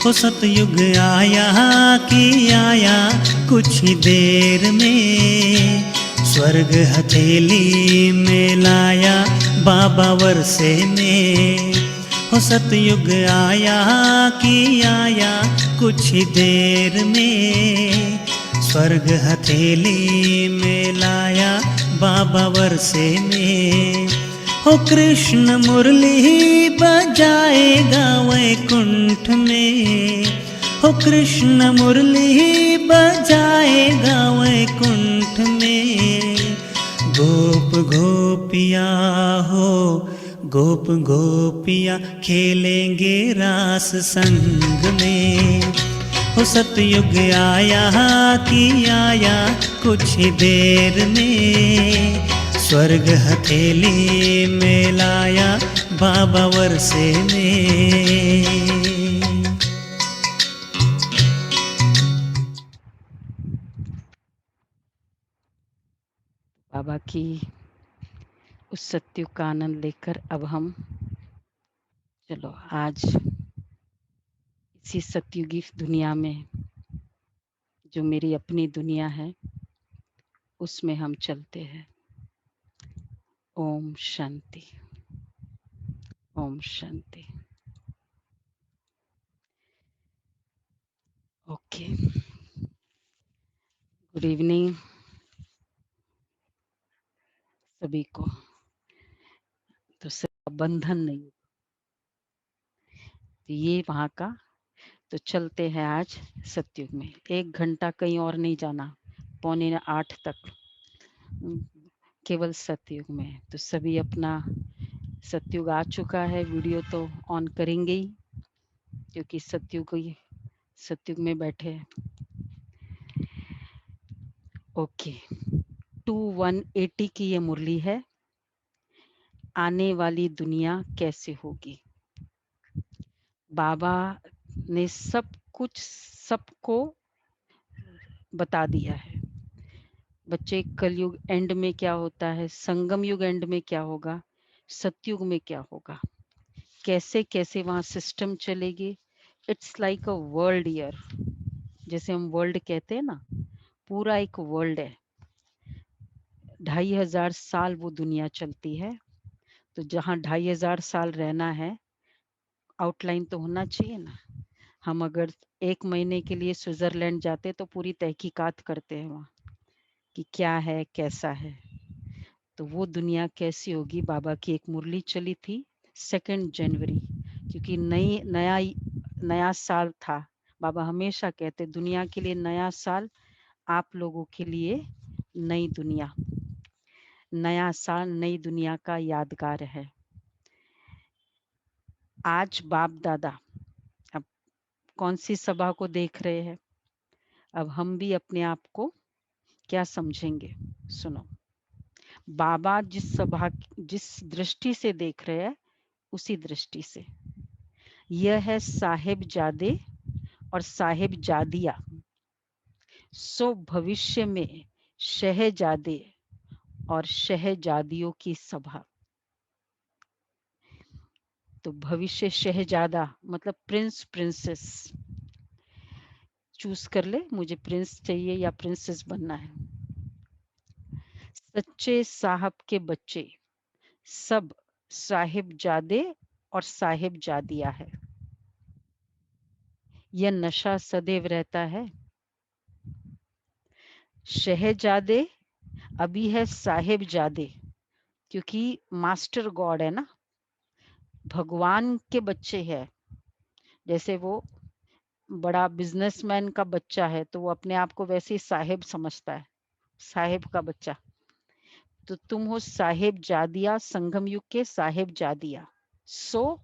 वो सतयुग आया कि आया कुछ ही देर में, स्वर्ग हथेली में लाया बाबा वर्षे में। वो सतयुग आया कि आया कुछ ही देर में, स्वर्ग हथेली में लाया बाबा वर्षे में। हो कृष्ण मुरली बजाएगा वैकुंठ में, हो कृष्ण मुरली बजाएगा वैकुंठ में। गोप गोपिया हो गोप गोपिया खेलेंगे रास संग में। हो सतयुग आया कि आया कुछ ही देर में, स्वर्ग हथेली में लाया बाबा वर्षे में। बाबा की उस सत्युग का आनंद लेकर अब हम चलो आज इसी सत्युगी दुनिया में, जो मेरी अपनी दुनिया है, उसमें हम चलते हैं। Om Shanti, Om Shanti. Okay, good evening सभी को। तो सब बंधन नहीं, तो ये वहाँ का। तो चलते हैं आज सत्युग में। 1 घंटा कहीं और नहीं जाना, 7:45 तक केवल सत्युग में। तो सभी अपना सत्युग आ चुका है, वीडियो तो ऑन करेंगे ही, क्योंकि सत्युग में बैठे हैं। ओके, 2180 की ये मुरली है। आने वाली दुनिया कैसे होगी। बाबा ने सब कुछ सबको बता दिया है। बच्चे, कलयुग एंड में क्या होता है, संगम युग एंड में क्या होगा, सतयुग में क्या होगा, कैसे कैसे वहाँ सिस्टम चलेगी। It's like a world year, जैसे हम वर्ल्ड कहते हैं ना, पूरा एक वर्ल्ड है। 2500 साल वो दुनिया चलती है। तो जहाँ 2500 साल रहना है, आउटलाइन तो होना चाहिए ना। हम अगर 1 महीने के लिए स्विट्जरलैंड जाते तो पूरी तहकीकात करते हैं वहाँ कि क्या है कैसा है। तो वो दुनिया कैसी होगी। बाबा की एक मुरली चली थी 2 जनवरी, क्योंकि नया साल था। बाबा हमेशा कहते दुनिया के लिए नया साल, आप लोगों के लिए नई दुनिया। नया साल नई दुनिया का यादगार है। आज बाप दादा अब कौन सी सभा को देख रहे हैं, अब हम भी अपने आप को क्या समझेंगे। सुनो, बाबा जिस दृष्टि से देख रहे हैं, उसी दृष्टि से यह है साहिबजादे और साहिबजादिया। सो भविष्य में शहजादे और शहजादियों की सभा। तो भविष्य शहजादा मतलब प्रिंस प्रिंसेस। चूज कर ले, मुझे प्रिंस चाहिए या प्रिंसेस बनना है। सच्चे साहब के बच्चे सब साहिबजादे और साहिबजादिया है। यह नशा सदैव रहता है। शहजादे अभी है साहिबजादे, क्योंकि मास्टर गॉड है ना, भगवान के बच्चे हैं। जैसे वो बड़ा बिजनेसमैन का बच्चा है तो वो अपने आप को वैसे ही साहिब समझता है, साहिब का बच्चा। तो तुम हो साहिबजादिया, संगम युग के साहिबजादिया। सो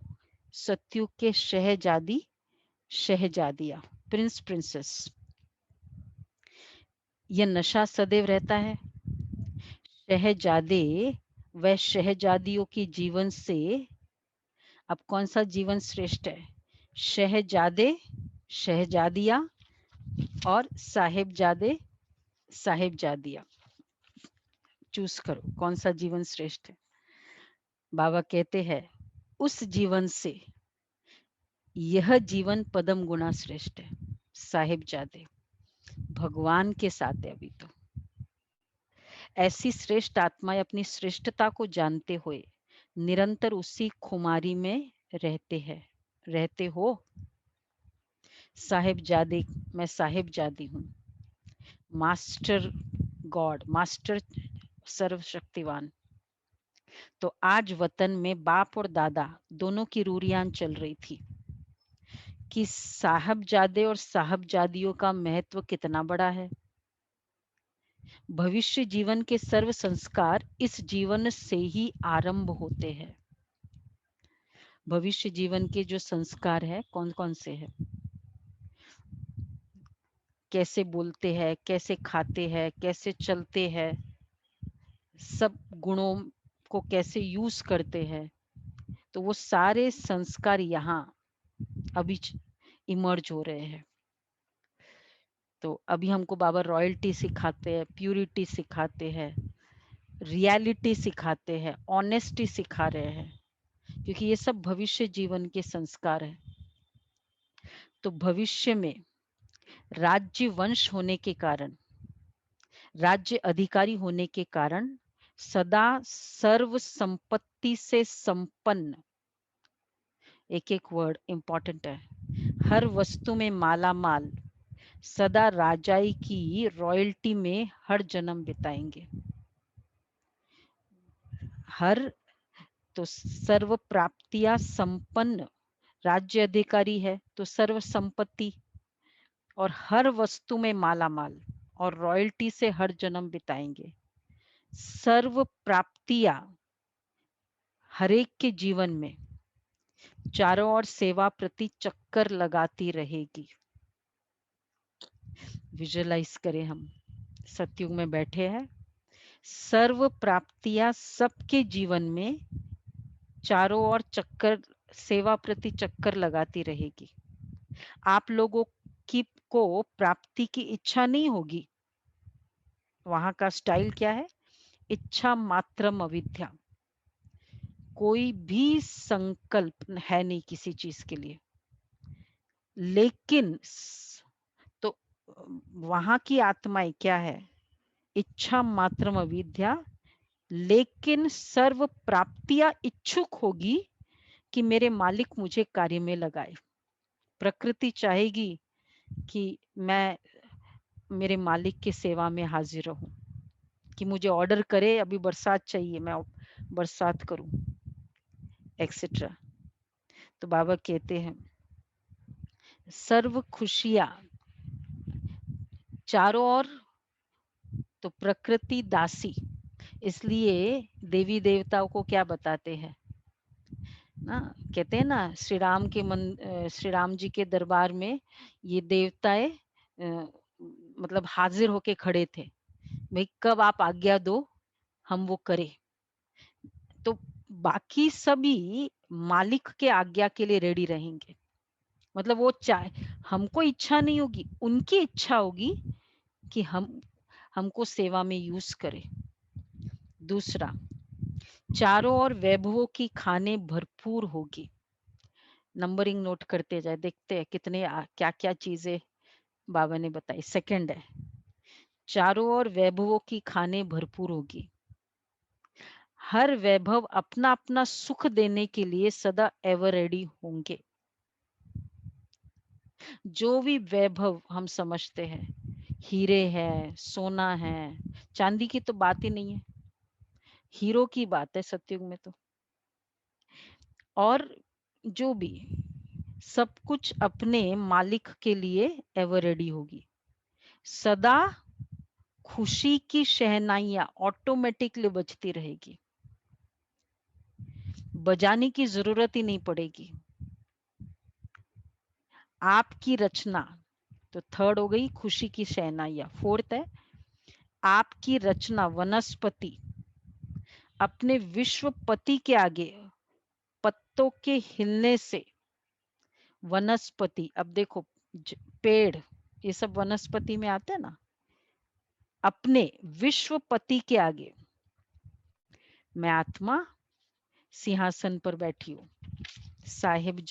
सतयुग के शहजादी शहजादिया, प्रिंस प्रिंसेस। यह नशा सदैव रहता है। शहजादे व शहजादियों की जीवन से अब कौन सा जीवन श्रेष्ठ है, शहजादे शहजादिया और साहिबजादे साहिबजादिया। चूज करो कौन सा जीवन श्रेष्ठ है। बाबा कहते हैं उस जीवन से यह जीवन पदम गुना श्रेष्ठ है। साहिबजादे भगवान के साथ है अभी तो। ऐसी श्रेष्ठ आत्माएं अपनी श्रेष्ठता को जानते हुए निरंतर उसी खुमारी में रहते हो। साहिबजादे, मैं साहिबजादी हूँ। मास्टर गॉड, मास्टर सर्वशक्तिवान। तो आज वतन में बाप और दादा दोनों की रूरियान चल रही थी कि साहबजादे और साहबजादियों का महत्व कितना बड़ा है। भविष्य जीवन के सर्व संस्कार इस जीवन से ही आरंभ होते हैं। भविष्य जीवन के जो संस्कार है कौन कौन से हैं? कैसे बोलते हैं, कैसे खाते हैं, कैसे चलते हैं, सब गुणों को कैसे यूज करते हैं, तो वो सारे संस्कार यहाँ अभी इमर्ज हो रहे हैं। तो अभी हमको बाबा रॉयल्टी सिखाते हैं, प्यूरिटी सिखाते हैं, रियलिटी सिखाते हैं, ऑनेस्टी सिखा रहे हैं, क्योंकि ये सब भविष्य जीवन के संस्कार है। तो भविष्य में राज्य वंश होने के कारण, राज्य अधिकारी होने के कारण सदा सर्व संपत्ति से संपन्न, एक एक वर्ड इंपॉर्टेंट है, हर वस्तु में माला माल, सदा राजाई की रॉयल्टी में हर जन्म बिताएंगे। हर, तो सर्व प्राप्तियां संपन्न राज्य अधिकारी है तो सर्व संपत्ति, और हर वस्तु में माला माल और रॉयल्टी से हर जन्म बिताएंगे। सर्व प्राप्तियां हर एक के जीवन में चारों ओर सेवा प्रति चक्कर लगाती रहेगी। विजुअलाइज करें, हम सतयुग में बैठे हैं, सर्व प्राप्तियां सबके जीवन में चारों ओर चक्कर, सेवा प्रति चक्कर लगाती रहेगी। आप लोगों की को प्राप्ति की इच्छा नहीं होगी। वहां का स्टाइल क्या है? इच्छा मात्रम अविद्या। कोई भी संकल्प है नहीं किसी चीज के लिए, लेकिन तो वहां की आत्माएं क्या है? इच्छा मात्रम अविद्या, लेकिन सर्व प्राप्तियां इच्छुक होगी कि मेरे मालिक मुझे कार्य में लगाए। प्रकृति चाहेगी कि मैं मेरे मालिक की सेवा में हाजिर रहूं, कि मुझे ऑर्डर करे, अभी बरसात चाहिए, मैं बरसात करूं, एक्सेट्रा। तो बाबा कहते हैं सर्व खुशियां चारों ओर, तो प्रकृति दासी, इसलिए देवी देवताओं को क्या बताते हैं ना, कहते हैं ना, श्री राम जी के दरबार में ये देवताएं मतलब हाजिर होके खड़े थे, भाई कब आप आज्ञा दो हम वो करें। तो बाकी सभी मालिक के आज्ञा के लिए रेडी रहेंगे। मतलब वो चाहे, हमको इच्छा नहीं होगी, उनकी इच्छा होगी कि हमको सेवा में यूज करें। दूसरा, चारों ओर वैभवों की खाने भरपूर होगी। नंबरिंग नोट करते जाए, देखते हैं कितने क्या क्या चीजें बाबा ने बताई। सेकंड है, चारों ओर वैभवों की खाने भरपूर होगी। हर वैभव अपना अपना सुख देने के लिए सदा एवर रेडी होंगे। जो भी वैभव हम समझते हैं, हीरे है, सोना है, चांदी की तो बात ही नहीं है, हीरो की बात है सतयुग में तो। और जो भी सब कुछ अपने मालिक के लिए एवर रेडी होगी। सदा खुशी की शहनाइयां ऑटोमेटिकली बजती रहेगी, बजाने की जरूरत ही नहीं पड़ेगी। आपकी रचना, तो थर्ड हो गई खुशी की शहनाइयां। फोर्थ है आपकी रचना वनस्पति अपने विश्वपति के आगे पत्तों के हिलने से, वनस्पति, अब देखो पेड़ ये सब वनस्पति में आते हैं ना, अपने विश्वपति के आगे मैं आत्मा सिंहासन पर बैठी हूँ। साहिब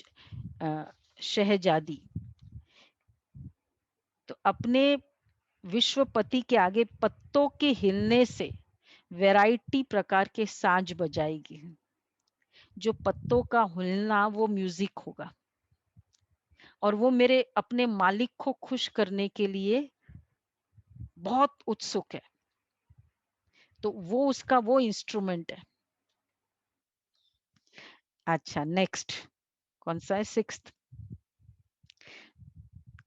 शहजादी। तो अपने विश्वपति के आगे पत्तों के हिलने से वैरायटी प्रकार के साज बजाएगी। जो पत्तों का हिलना वो म्यूजिक होगा, और वो मेरे अपने मालिक को खुश करने के लिए बहुत उत्सुक है। तो वो उसका वो इंस्ट्रूमेंट है। अच्छा, नेक्स्ट कौन सा है? सिक्स्थ।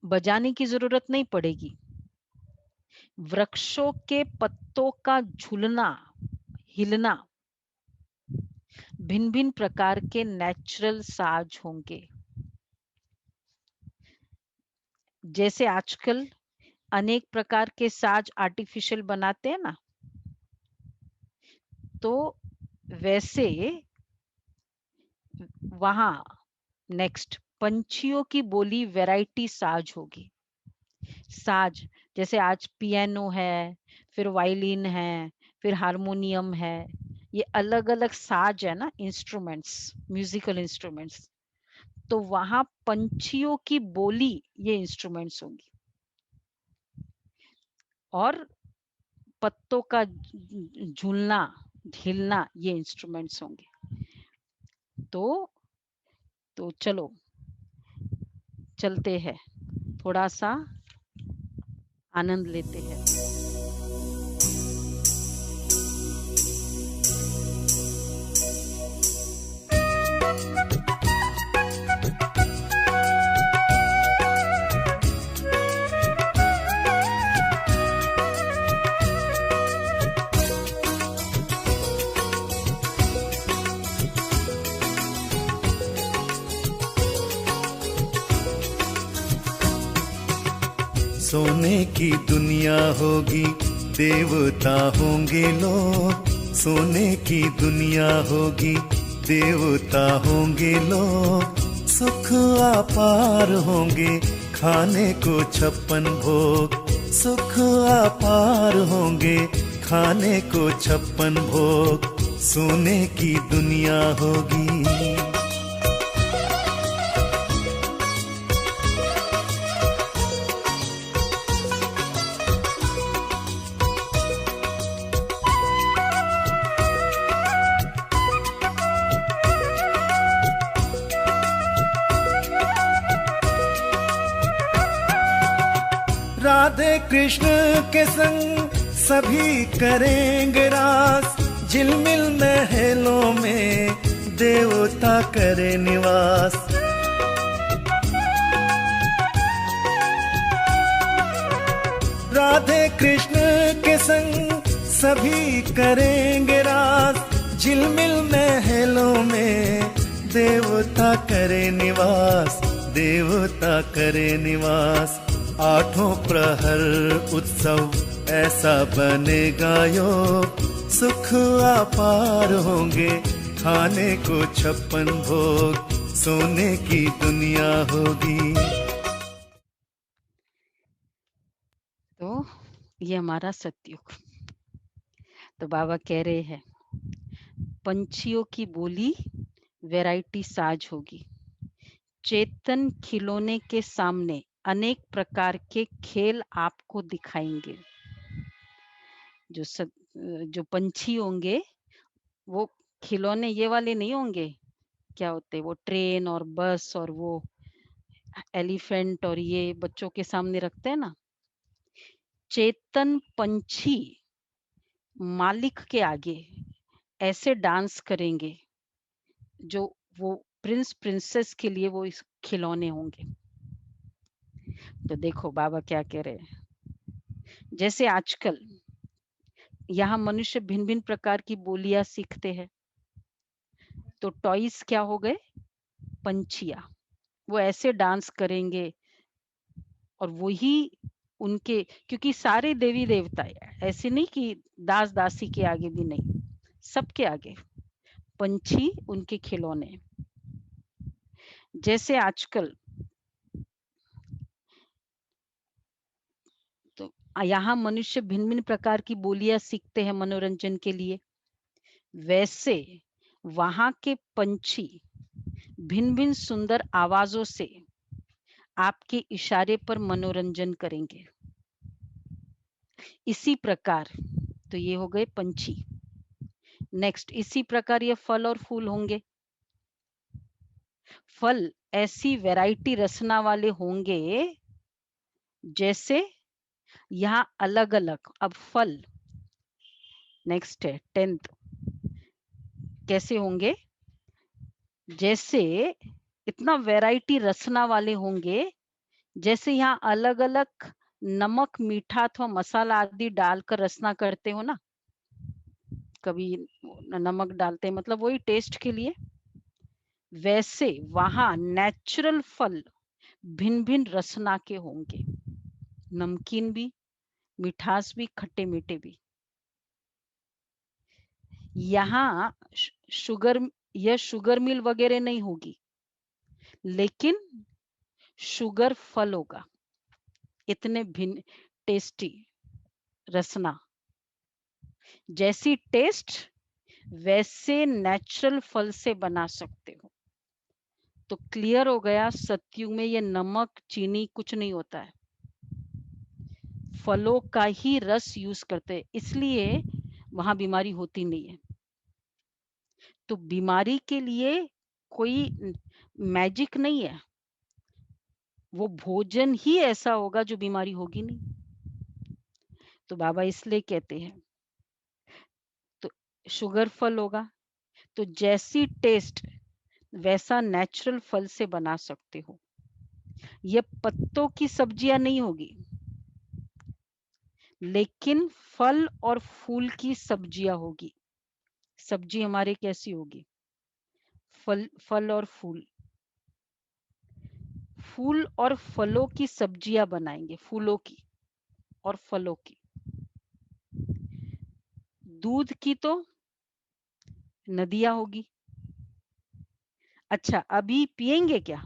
बजाने की जरूरत नहीं पड़ेगी। वृक्षों के पत्तों का झूलना, हिलना, भिन्न भिन्न प्रकार के नेचुरल साज होंगे। जैसे आजकल अनेक प्रकार के साज आर्टिफिशियल बनाते हैं ना, तो वैसे वहां नेक्स्ट पंछियों की बोली वैरायटी साज होगी। साज जैसे आज पियानो है, फिर वायलिन है, फिर हारमोनियम है, ये अलग अलग साज है ना, इंस्ट्रूमेंट्स, म्यूजिकल इंस्ट्रूमेंट्स। तो वहां पंछियों की बोली ये इंस्ट्रूमेंट्स होंगी, और पत्तों का झूलना, हिलना, ये इंस्ट्रूमेंट्स होंगे। तो चलो चलते हैं, थोड़ा सा आनंद लेते हैं। सोने की दुनिया होगी, देवता होंगे लोग। सोने की दुनिया होगी, देवता होंगे लोग। सुख अपार होंगे, खाने को 56 भोग। सुख अपार होंगे, खाने को 56 भोग। सोने की दुनिया होगी। राधे कृष्ण के संग सभी करेंगे रास। झिलमिल महलों में देवता करे निवास। राधे कृष्ण के संग सभी करेंगे रास। झिलमिल महलों में देवता करे निवास। देवता करे निवास। आठों प्रहर उत्सव ऐसा बनेगा यो। सुख अपार होंगे, खाने को 56 भोग। सोने की दुनिया होगी। तो ये हमारा सतयुग। तो बाबा कह रहे हैं पंछियों की बोली वैरायटी साज होगी। चेतन खिलौने के सामने अनेक प्रकार के खेल आपको दिखाएंगे। जो पंछी होंगे वो खिलौने ये वाले नहीं होंगे, क्या होते वो ट्रेन और बस और वो एलिफेंट और ये बच्चों के सामने रखते हैं ना। चेतन पंछी मालिक के आगे ऐसे डांस करेंगे जो वो प्रिंस प्रिंसेस के लिए वो इस खिलौने होंगे। तो देखो बाबा क्या कह रहे हैं, जैसे आजकल यहाँ मनुष्य भिन्न भिन्न प्रकार की बोलियां सीखते हैं, तो टॉयज क्या हो गए? पंछियां। वो ऐसे डांस करेंगे, और वही उनके, क्योंकि सारे देवी देवता ऐसे नहीं कि दास दासी के आगे भी नहीं, सबके आगे पंछी उनके खिलौने। जैसे आजकल तो यहाँ मनुष्य भिन्न भिन्न प्रकार की बोलियां सीखते हैं मनोरंजन के लिए, वैसे वहां के पंछी भिन्न भिन्न सुंदर आवाजों से आपके इशारे पर मनोरंजन करेंगे। इसी प्रकार तो ये हो गए पंछी। नेक्स्ट, इसी प्रकार ये फल और फूल होंगे। फल ऐसी वैरायटी रचना वाले होंगे जैसे यहाँ अलग अलग। अब फल नेक्स्ट है 10th, कैसे होंगे? जैसे इतना वैरायटी रचना वाले होंगे जैसे यहाँ अलग अलग नमक, मीठा अथवा मसाला आदि डालकर रचना करते हो ना, कभी नमक डालते हैं मतलब वही टेस्ट के लिए, वैसे वहां नेचुरल फल भिन्न भिन्न रचना के होंगे, नमकीन भी, मिठास भी, खट्टे मीठे भी। यहाँ शुगर, यह शुगर मिल वगैरह नहीं होगी, लेकिन शुगर फल होगा। इतने भिन्न टेस्टी रसना, जैसी टेस्ट वैसे नेचुरल फल से बना सकते हो। तो क्लियर हो गया, सत्युग में ये नमक चीनी कुछ नहीं होता है, फलों का ही रस यूज करते हैं, इसलिए वहां बीमारी होती नहीं है। तो बीमारी के लिए कोई मैजिक नहीं है, वो भोजन ही ऐसा होगा जो बीमारी होगी नहीं। तो बाबा इसलिए कहते हैं तो शुगर फल होगा, तो जैसी टेस्ट वैसा नेचुरल फल से बना सकते हो। ये पत्तों की सब्जियां नहीं होगी, लेकिन फल और फूल की सब्जियां होगी। सब्जी हमारे कैसी होगी? फल और फूल, फूल और फलों की सब्जियां बनाएंगे, फूलों की और फलों की। दूध की तो नदियां होगी। अच्छा, अभी पिएंगे क्या?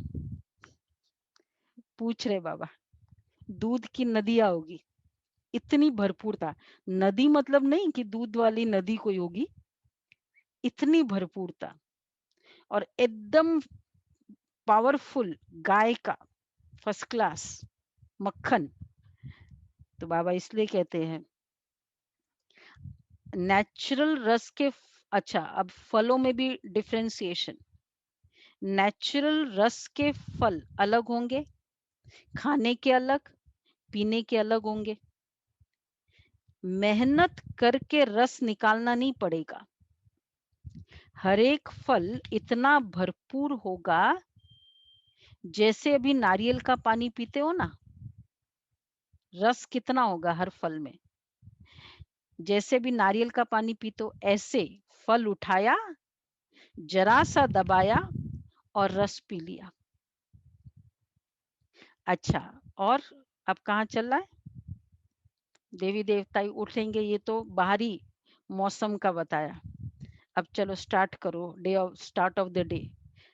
पूछ रहे बाबा। दूध की नदियां होगी, इतनी भरपूरता। नदी मतलब नहीं कि दूध वाली नदी कोई होगी, इतनी भरपूरता और एकदम पावरफुल गाय का फर्स्ट क्लास मक्खन। तो बाबा इसलिए कहते हैं नेचुरल रस के अच्छा, अब फलों में भी डिफरेंशिएशन। नेचुरल रस के फल अलग होंगे, खाने के अलग, पीने के अलग होंगे। मेहनत करके रस निकालना नहीं पड़ेगा। हर एक फल इतना भरपूर होगा, जैसे अभी नारियल का पानी पीते हो ना, रस कितना होगा हर फल में। जैसे भी नारियल का पानी पीते हो, ऐसे फल उठाया, जरा सा दबाया और रस पी लिया। अच्छा, और अब कहाँ चल रहा है? देवी देवता उठेंगे, ये तो बाहरी मौसम का बताया। अब चलो स्टार्ट करो, day of start of the day.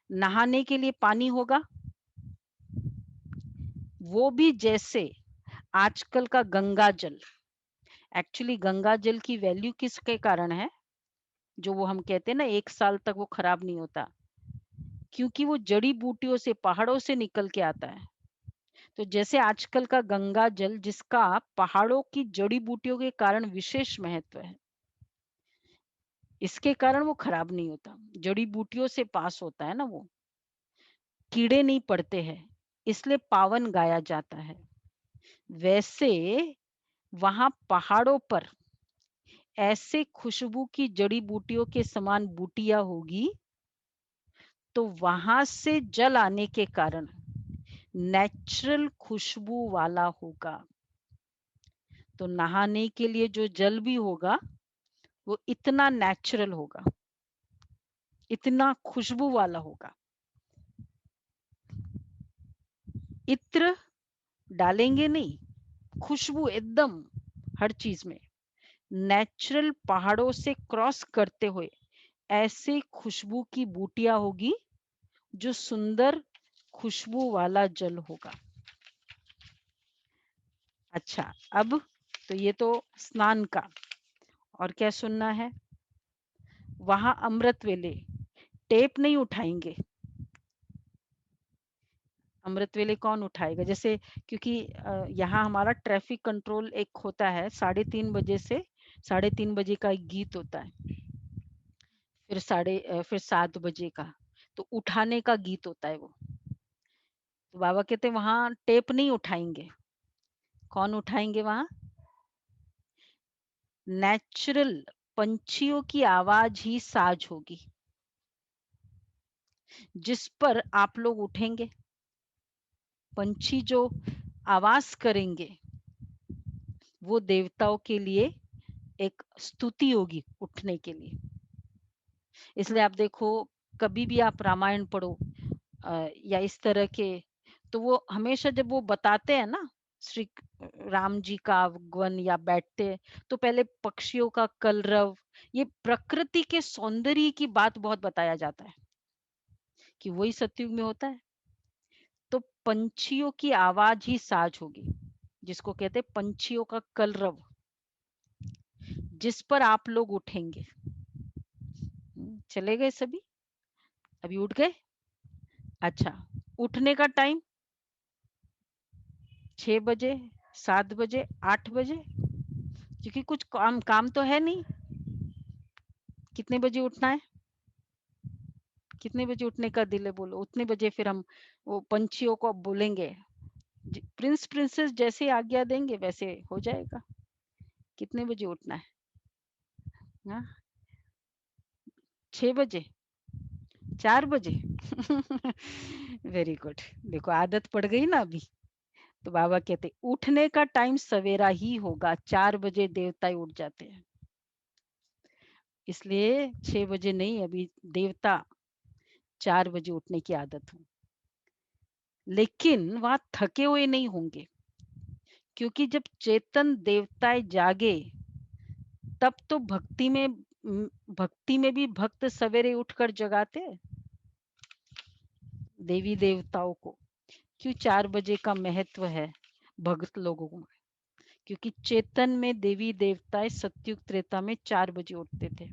नहाने के लिए पानी होगा, वो भी जैसे आजकल का गंगा जल। एक्चुअली गंगा जल की वैल्यू किसके कारण है? जो वो हम कहते हैं ना 1 साल तक वो खराब नहीं होता, क्योंकि वो जड़ी बूटियों से, पहाड़ों से निकल के आता है। तो जैसे आजकल का गंगा जल, जिसका पहाड़ों की जड़ी बूटियों के कारण विशेष महत्व है, इसके कारण वो खराब नहीं होता, जड़ी बूटियों से पास होता है ना, वो कीड़े नहीं पड़ते हैं, इसलिए पावन गाया जाता है। वैसे वहां पहाड़ों पर ऐसे खुशबू की जड़ी बूटियों के समान बूटियां होगी, तो वहां से जल आने के कारण नेचुरल खुशबू वाला होगा। तो नहाने के लिए जो जल भी होगा वो इतना नेचुरल होगा, इतना खुशबू वाला होगा। इत्र डालेंगे नहीं, खुशबू एकदम हर चीज में नेचुरल, पहाड़ों से क्रॉस करते हुए ऐसे खुशबू की बूटियां होगी, जो सुंदर खुशबू वाला जल होगा। अच्छा, अब तो ये तो स्नान का, और क्या सुनना है? वहां अमृत वेले टेप नहीं उठाएंगे। अमृत वेले कौन उठाएगा? जैसे क्योंकि यहाँ हमारा ट्रैफिक कंट्रोल एक होता है 3:30 बजे से 3:30 बजे का एक गीत होता है, फिर 7 बजे का, तो उठाने का गीत होता है वो। तो बाबा कहते हैं वहां टेप नहीं उठाएंगे। कौन उठाएंगे वहां? नेचुरल पंछियों की आवाज ही साज होगी, जिस पर आप लोग उठेंगे। पंछी जो आवाज करेंगे वो देवताओं के लिए एक स्तुति होगी उठने के लिए। इसलिए आप देखो, कभी भी आप रामायण पढ़ो या इस तरह के, तो वो हमेशा जब वो बताते हैं ना श्री राम जी का आगमन या बैठते हैं, तो पहले पक्षियों का कलरव, ये प्रकृति के सौंदर्य की बात बहुत बताया जाता है कि वही सतयुग में होता है। तो पंछियों की आवाज ही साज होगी, जिसको कहते हैं पंछियों का कलरव, जिस पर आप लोग उठेंगे। चले गए सभी? अभी उठ गए? अच्छा, उठने का टाइम 6 बजे, 7 बजे, 8 बजे, क्योंकि कुछ काम काम तो है नहीं। कितने बजे उठना है? कितने बजे उठने का दिल है बोलो, उतने बजे फिर हम वो पंछियों को बोलेंगे, प्रिंस प्रिंसेस जैसे आज्ञा देंगे वैसे हो जाएगा। कितने बजे उठना है? हाँ, 6 बजे, 4 बजे। Very good. देखो आदत पड़ गई ना अभी। तो बाबा कहते उठने का टाइम सवेरा ही होगा, 4 बजे देवता ही उठ जाते हैं। इसलिए 6 बजे नहीं, अभी देवता 4 बजे उठने की आदत हो। लेकिन वहां थके हुए नहीं होंगे, क्योंकि जब चेतन देवताएं जागे तब तो भक्ति में भी भक्त सवेरे उठकर जगाते हैं देवी देवताओं को। क्यों 4 बजे का महत्व है भक्त लोगों में? क्योंकि चेतन में देवी देवताएं सतयुग त्रेता में 4 बजे उठते थे।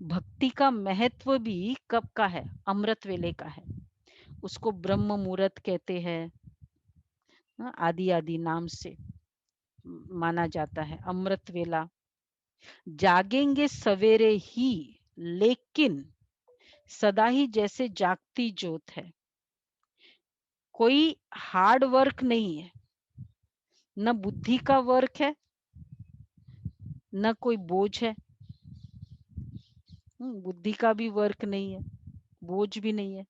भक्ति का महत्व भी कब का है? अमृत वेले का है। उसको ब्रह्म मुहूर्त कहते हैं, आदि आदि नाम से माना जाता है। अमृत वेला जागेंगे सवेरे ही, लेकिन सदा ही जैसे जागती ज्योत है। कोई हार्ड वर्क नहीं है, न बुद्धि का वर्क है, न कोई बोझ है। बुद्धि का भी वर्क नहीं है, बोझ भी नहीं है।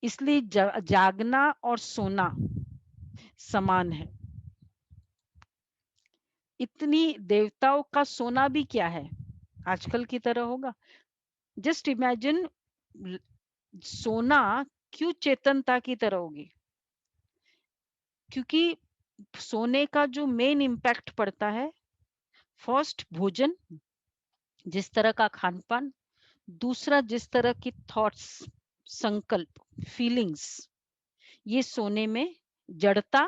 इसलिए जागना और सोना समान है। इतनी देवताओं का सोना भी क्या है, आजकल की तरह होगा? जस्ट इमेजिन, सोना क्यों चेतनता की तरह होगी? क्योंकि सोने का जो मेन इम्पैक्ट पड़ता है, फर्स्ट भोजन, जिस तरह का खान पान, दूसरा जिस तरह की थॉट्स, संकल्प, फीलिंग्स, ये सोने में जड़ता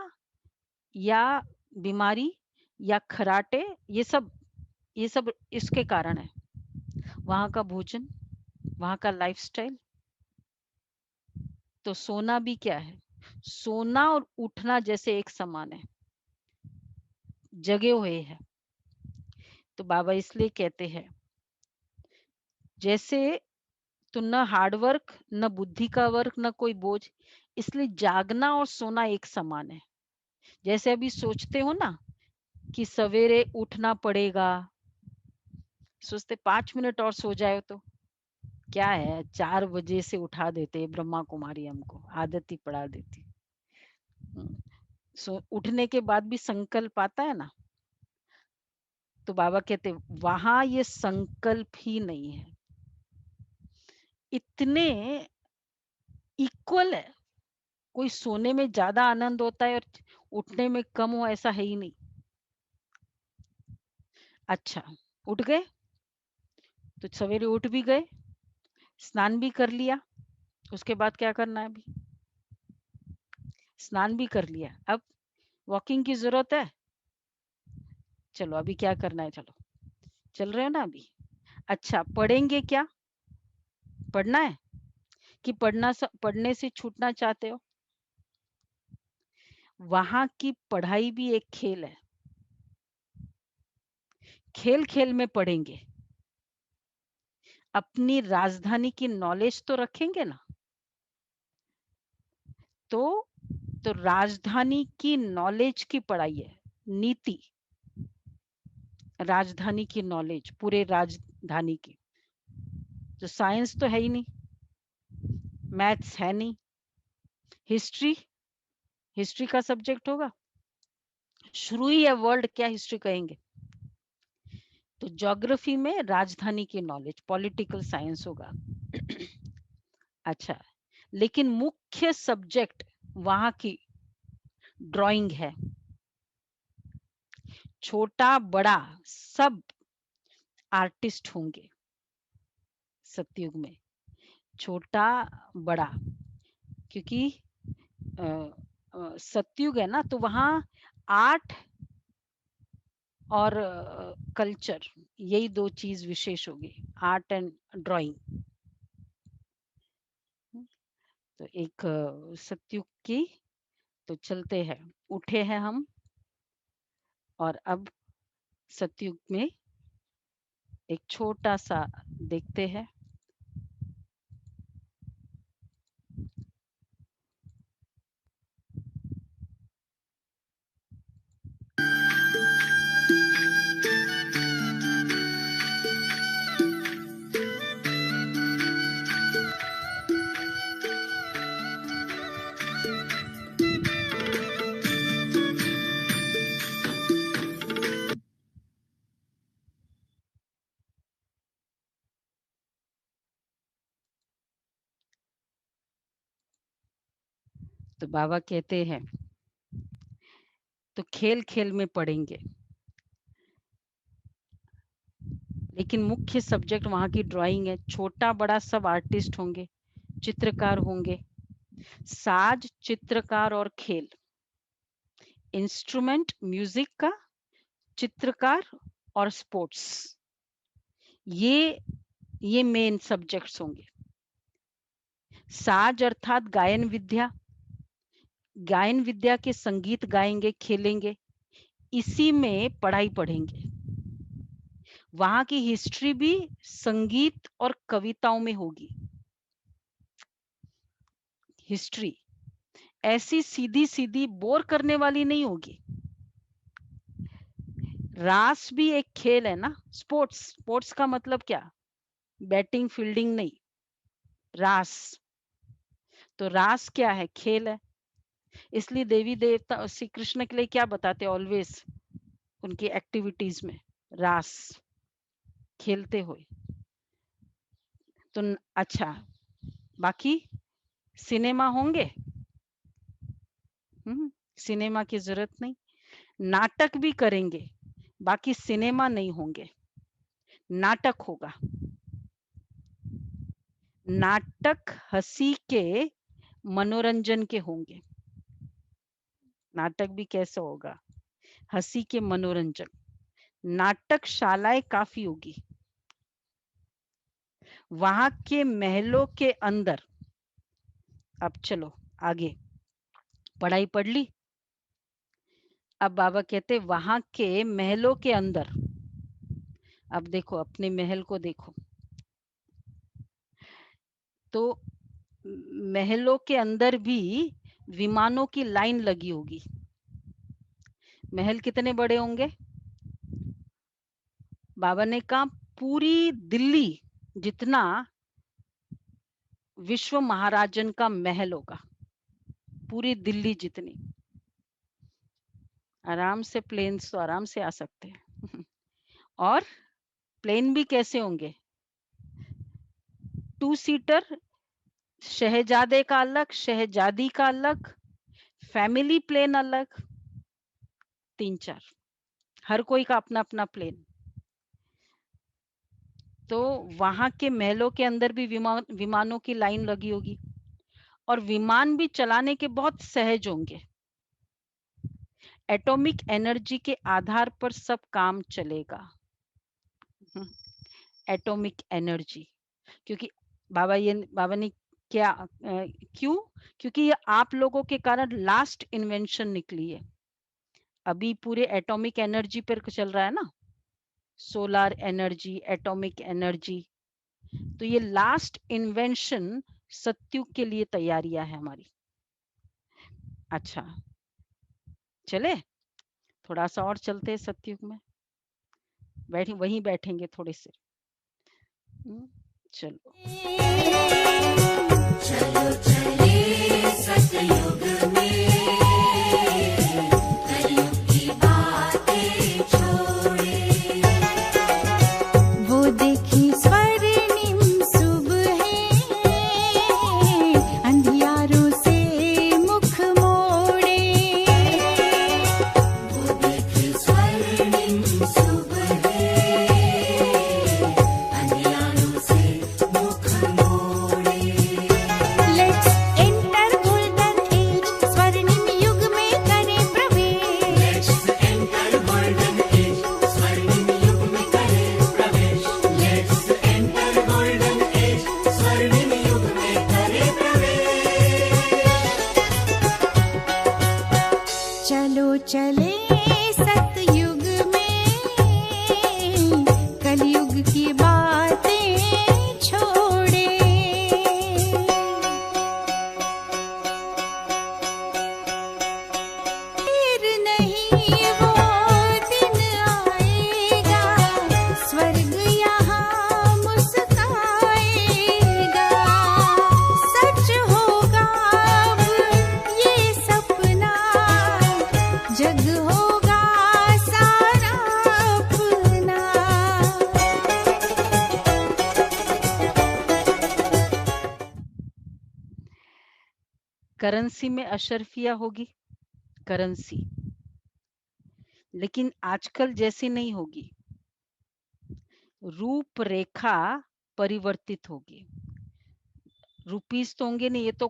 या बीमारी या खराटे, ये सब इसके कारण है। वहां का भोजन, वहां का लाइफस्टाइल। तो सोना भी क्या है? सोना और उठना जैसे एक समान है, जगे हुए हैं। तो बाबा इसलिए कहते हैं, जैसे तो न हार्ड वर्क, न बुद्धि का वर्क, न कोई बोझ, इसलिए जागना और सोना एक समान है। जैसे अभी सोचते हो ना कि सवेरे उठना पड़ेगा, सोचते 5 मिनट और सो जाए तो क्या है, 4 बजे से उठा देते ब्रह्मा कुमारी, हमको आदत ही पड़ा देती। सो उठने के बाद भी संकल्प आता है ना, तो बाबा कहते वहां ये संकल्प ही नहीं है, इतने इक्वल है। कोई सोने में ज्यादा आनंद होता है और उठने में कम हो, ऐसा है ही नहीं। अच्छा, उठ गए तो सवेरे उठ भी गए, स्नान भी कर लिया, उसके बाद क्या करना है? अभी स्नान भी कर लिया, अब वॉकिंग की जरूरत है। चलो अभी क्या करना है, चलो चल रहे हो ना अभी। अच्छा, पढ़ेंगे क्या? पढ़ना है कि पढ़ने से छूटना चाहते हो? वहां की पढ़ाई भी एक खेल है, खेल खेल में पढ़ेंगे, अपनी राजधानी की नॉलेज तो रखेंगे ना। तो राजधानी की नॉलेज की पढ़ाई है, नीति, राजधानी की नॉलेज, पूरे राजधानी की। तो साइंस तो है ही नहीं, मैथ्स है नहीं, हिस्ट्री, हिस्ट्री का सब्जेक्ट होगा, शुरू ही है वर्ल्ड, क्या हिस्ट्री कहेंगे। तो ज्योग्राफी में राजधानी की नॉलेज, पॉलिटिकल साइंस होगा। अच्छा, लेकिन मुख्य सब्जेक्ट वहां की ड्राइंग है। छोटा बड़ा सब आर्टिस्ट होंगे सतयुग में, छोटा बड़ा, क्योंकि सतयुग है ना, तो वहां आर्ट और कल्चर, यही दो चीज विशेष होगी, आर्ट एंड ड्राइंग। तो एक सतयुग की, तो चलते हैं, उठे हैं हम, और अब सतयुग में एक छोटा सा देखते हैं। तो बाबा कहते हैं, तो खेल खेल में पढ़ेंगे, लेकिन मुख्य सब्जेक्ट वहां की ड्राइंग है। छोटा बड़ा सब आर्टिस्ट होंगे, चित्रकार होंगे, साज, चित्रकार और खेल, इंस्ट्रूमेंट म्यूजिक का, चित्रकार और स्पोर्ट्स, ये मेन सब्जेक्ट्स होंगे। साज अर्थात गायन विद्या, गायन विद्या के संगीत गाएंगे, खेलेंगे, इसी में पढ़ाई पढ़ेंगे। वहां की हिस्ट्री भी संगीत और कविताओं में होगी। हिस्ट्री ऐसी सीधी सीधी बोर करने वाली नहीं होगी। रास भी एक खेल है ना, स्पोर्ट्स, स्पोर्ट्स का मतलब क्या, बैटिंग फील्डिंग नहीं, रास। तो रास क्या है, खेल है। इसलिए देवी देवता श्री कृष्ण के लिए क्या बताते ऑलवेज उनकी एक्टिविटीज में, रास, खेलते हुए। तो अच्छा, बाकी सिनेमा होंगे, सिनेमा की जरूरत नहीं, नाटक भी करेंगे, बाकी सिनेमा नहीं होंगे, नाटक होगा। नाटक हंसी के, मनोरंजन के होंगे। नाटक भी कैसा होगा, हंसी के, मनोरंजन। नाटक शालाएं काफी होगी। वहां के महलों के अंदर, अब चलो आगे, पढ़ाई पढ़ ली। अब बाबा कहते वहां के महलों के अंदर, अब देखो अपने महल को देखो, तो महलों के अंदर भी विमानों की लाइन लगी होगी। महल कितने बड़े होंगे, बाबा ने कहा पूरी दिल्ली जितना विश्व महाराजन का महल होगा, पूरी दिल्ली जितनी। आराम से प्लेन्स तो आराम से आ सकते हैं और प्लेन भी कैसे होंगे, 2 सीटर, शहजादे का अलग, शहजादी का अलग, फैमिली प्लेन अलग, 3-4, हर कोई का अपना अपना प्लेन। तो वहां के महलों के अंदर भी विमानों की लाइन लगी होगी, और विमान भी चलाने के बहुत सहज होंगे। एटॉमिक एनर्जी के आधार पर सब काम चलेगा। एटॉमिक एनर्जी, क्योंकि बाबा ने क्या क्यों? क्योंकि ये आप लोगों के कारण लास्ट इन्वेंशन निकली है। अभी पूरे एटॉमिक एनर्जी पर चल रहा है ना, सोलर एनर्जी, एटॉमिक एनर्जी। तो ये लास्ट इन्वेंशन सत्युग के लिए तैयारियां है हमारी। अच्छा, चले थोड़ा सा और चलते हैं सत्युग में, वहीं बैठेंगे थोड़े से। चलो चलो चले सतयुग में, कलयुग की बातें छोड़े। वो देखी स्वर्णिम सुबह, अंधियारों से मुख मोड़े। वो देखी स्वर्णिम सुबह, अंधियारों से मुख मोड़े। Let's enter golden age, स्वर्णिम युग में करें प्रवेश। Let's enter golden age, स्वर्णिम युग में करें प्रवेश। Let's enter golden age, स्वर्णिम युग में करें प्रवेश। चलो चले सतयुग में, कलयुग की बातें छोड़े। फिर नहीं वो दिन आएगा, स्वर्ग यहाँ मुस्काएगा। सच होगा अब ये सपना, जग होगा सारा अपना। करेंसी में अशरफिया होगी, करेंसी, लेकिन आजकल जैसी नहीं होगी। रूपरेखा परिवर्तित होगी। रुपीस तो होंगे नहीं, ये तो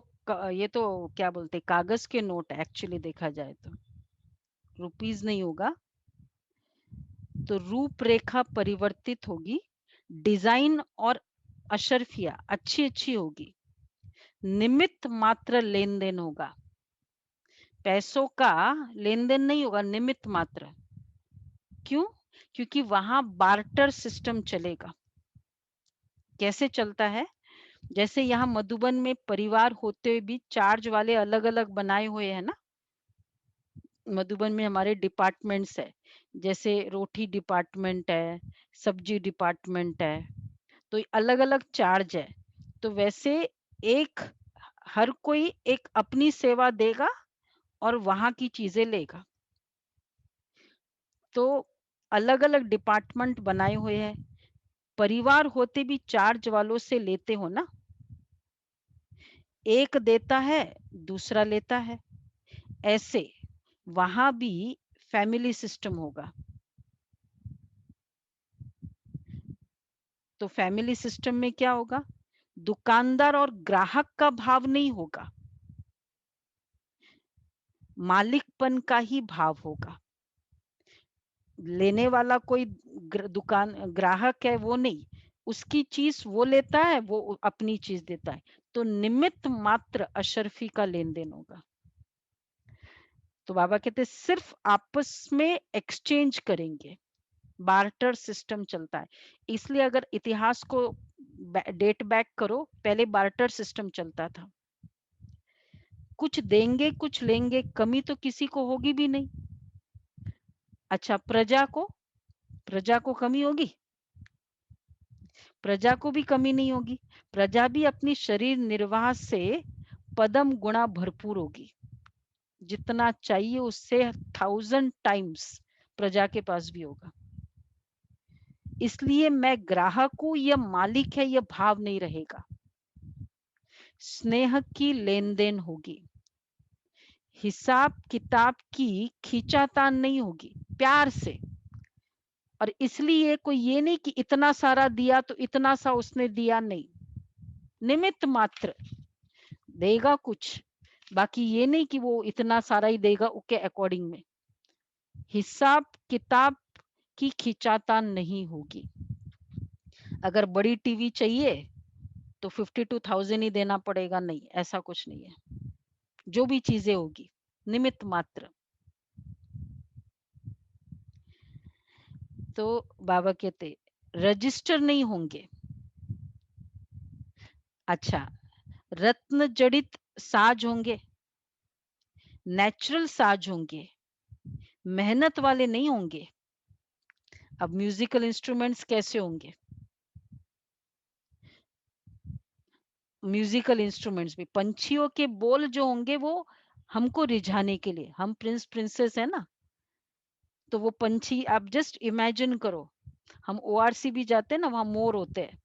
क्या बोलते हैं, कागज के नोट एक्चुअली देखा जाए तो रुपीस नहीं होगा। तो रूपरेखा परिवर्तित होगी, डिजाइन और अशरफिया अच्छी अच्छी होगी। निमित्त मात्र लेन देन होगा, पैसों का लेन देन नहीं होगा, निमित्त मात्र। क्यों? क्योंकि वहां बार्टर सिस्टम चलेगा। कैसे चलता है? जैसे यहाँ मधुबन में परिवार होते हुए भी चार्ज वाले अलग अलग बनाए हुए हैं ना। मधुबन में हमारे डिपार्टमेंट्स है, जैसे रोटी डिपार्टमेंट है, सब्जी डिपार्टमेंट है, तो अलग अलग चार्ज है। तो वैसे एक हर कोई एक अपनी सेवा देगा और वहां की चीजें लेगा। तो अलग अलग डिपार्टमेंट बनाए हुए हैं। परिवार होते भी चार्ज वालों से लेते हो ना, एक देता है दूसरा लेता है, ऐसे वहां भी फैमिली सिस्टम होगा। तो फैमिली सिस्टम में क्या होगा? दुकानदार और ग्राहक का भाव नहीं होगा, मालिकपन का ही भाव होगा। लेने वाला कोई दुकान ग्राहक है वो नहीं, उसकी चीज वो लेता है, वो अपनी चीज देता है। तो निमित्त मात्र अशरफी का लेन देन होगा। तो बाबा कहते सिर्फ आपस में एक्सचेंज करेंगे, बार्टर सिस्टम चलता है। इसलिए अगर इतिहास को डेट बैक करो, पहले बार्टर सिस्टम चलता था। कुछ देंगे कुछ लेंगे, कमी तो किसी को होगी भी नहीं। अच्छा, प्रजा को कमी होगी? प्रजा को भी कमी नहीं होगी। प्रजा भी अपनी शरीर निर्वाह से पदम गुणा भरपूर होगी, जितना चाहिए उससे 1000 टाइम्स प्रजा के पास भी होगा। इसलिए मैं ग्राहक हूं या मालिक है, यह भाव नहीं रहेगा। स्नेह की लेन देन होगी, हिसाब किताब की खींचातान नहीं होगी, प्यार से। और इसलिए कोई ये नहीं कि इतना सारा दिया तो इतना सा उसने दिया, नहीं, निमित्त मात्र देगा कुछ, बाकी ये नहीं कि वो इतना सारा ही देगा उसके अकॉर्डिंग में। हिसाब किताब की खींचातान नहीं होगी। अगर बड़ी टीवी चाहिए तो 52,000 ही देना पड़ेगा, नहीं, ऐसा कुछ नहीं है। जो भी चीजें होगी निमित्त मात्र। तो बाबा कहते रजिस्टर नहीं होंगे। अच्छा, रत्न जड़ित साज होंगे, नेचुरल साज होंगे, मेहनत वाले नहीं होंगे। अब म्यूजिकल इंस्ट्रूमेंट्स कैसे होंगे? म्यूजिकल इंस्ट्रूमेंट्स भी पंछियों के बोल जो होंगे वो हमको रिझाने के लिए, हम प्रिंस प्रिंसेस है ना, तो वो पंछी आप जस्ट इमेजिन करो, हम ओआरसी भी जाते हैं ना, वहां मोर होते हैं,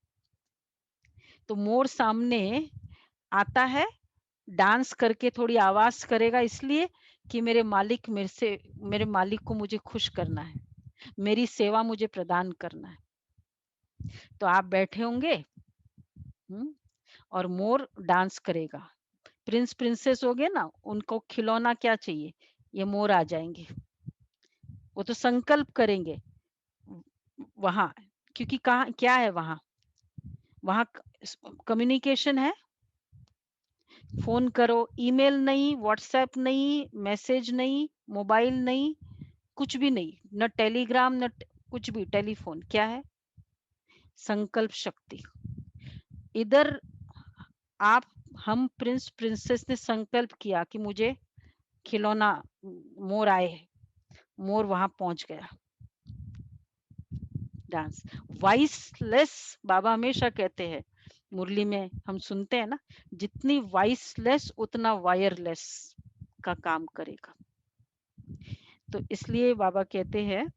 तो मोर सामने आता है, डांस करके थोड़ी आवाज करेगा, इसलिए कि मेरे मालिक को मुझे खुश करना है, मेरी सेवा मुझे प्रदान करना है। तो आप बैठे होंगे, और मोर डांस करेगा, प्रिंस प्रिंसेस हो गए ना, उनको खिलौना क्या चाहिए, ये मोर आ जाएंगे, वो तो संकल्प करेंगे वहां, क्योंकि कहाँ क्या है वहां, वहां कम्युनिकेशन है, फोन करो, ईमेल नहीं, व्हाट्सएप नहीं, मैसेज नहीं, मोबाइल नहीं, कुछ भी नहीं, न टेलीग्राम न कुछ भी, टेलीफोन क्या है, संकल्प शक्ति। इधर आप हम प्रिंस प्रिंसेस ने संकल्प किया कि मुझे खिलौना, मोर आए, मोर वहां पहुंच गया, डांस वॉइसलेस। बाबा हमेशा कहते हैं, मुरली में हम सुनते हैं ना, जितनी वॉइसलेस उतना वायरलेस का काम करेगा। तो इसलिए बाबा कहते हैं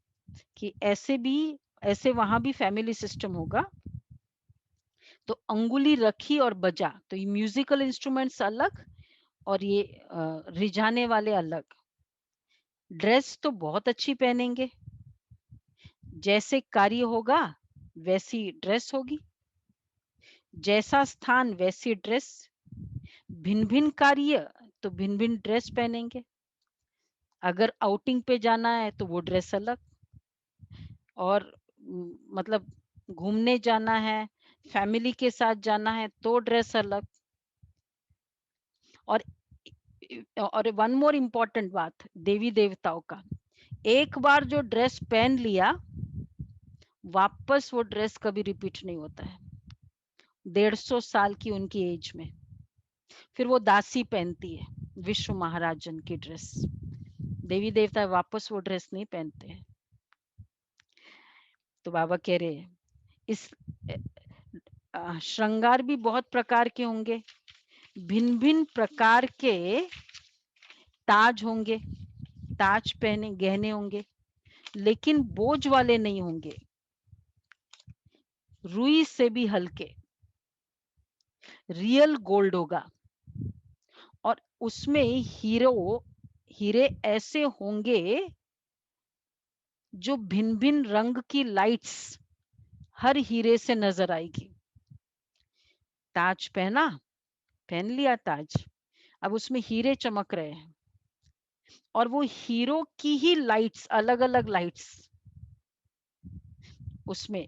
कि ऐसे वहां भी फैमिली सिस्टम होगा। तो अंगुली रखी और बजा, तो ये म्यूजिकल इंस्ट्रूमेंट्स अलग और ये रिझाने वाले अलग। ड्रेस तो बहुत अच्छी पहनेंगे, जैसे कार्य होगा वैसी ड्रेस होगी, जैसा स्थान वैसी ड्रेस, भिन्न भिन्न कार्य तो भिन्न भिन्न ड्रेस पहनेंगे। अगर आउटिंग पे जाना है तो वो ड्रेस अलग, और मतलब घूमने जाना है, फैमिली के साथ जाना है तो ड्रेस अलग। और वन मोर इम्पोर्टेंट बात देवी देवताओं का, एक बार जो ड्रेस पहन लिया वापस वो ड्रेस कभी रिपीट नहीं होता है। 150 साल की उनकी एज में फिर वो दासी पहनती है विश्व महाराजन की ड्रेस, देवी देवता वापस वो ड्रेस नहीं पहनते हैं। तो बाबा कह रहे हैं इस श्रृंगार भी बहुत प्रकार के होंगे, भिन्न भिन्न प्रकार के ताज होंगे, ताज पहने गहने होंगे, लेकिन बोझ वाले नहीं होंगे, रुई से भी हल्के, रियल गोल्ड होगा। और उसमें हीरे ऐसे होंगे जो भिन्न भिन्न रंग की लाइट्स हर हीरे से नजर आएगी। ताज पहन लिया ताज, अब उसमें हीरे चमक रहे हैं, और वो हीरो की ही लाइट्स, अलग अलग लाइट्स, उसमें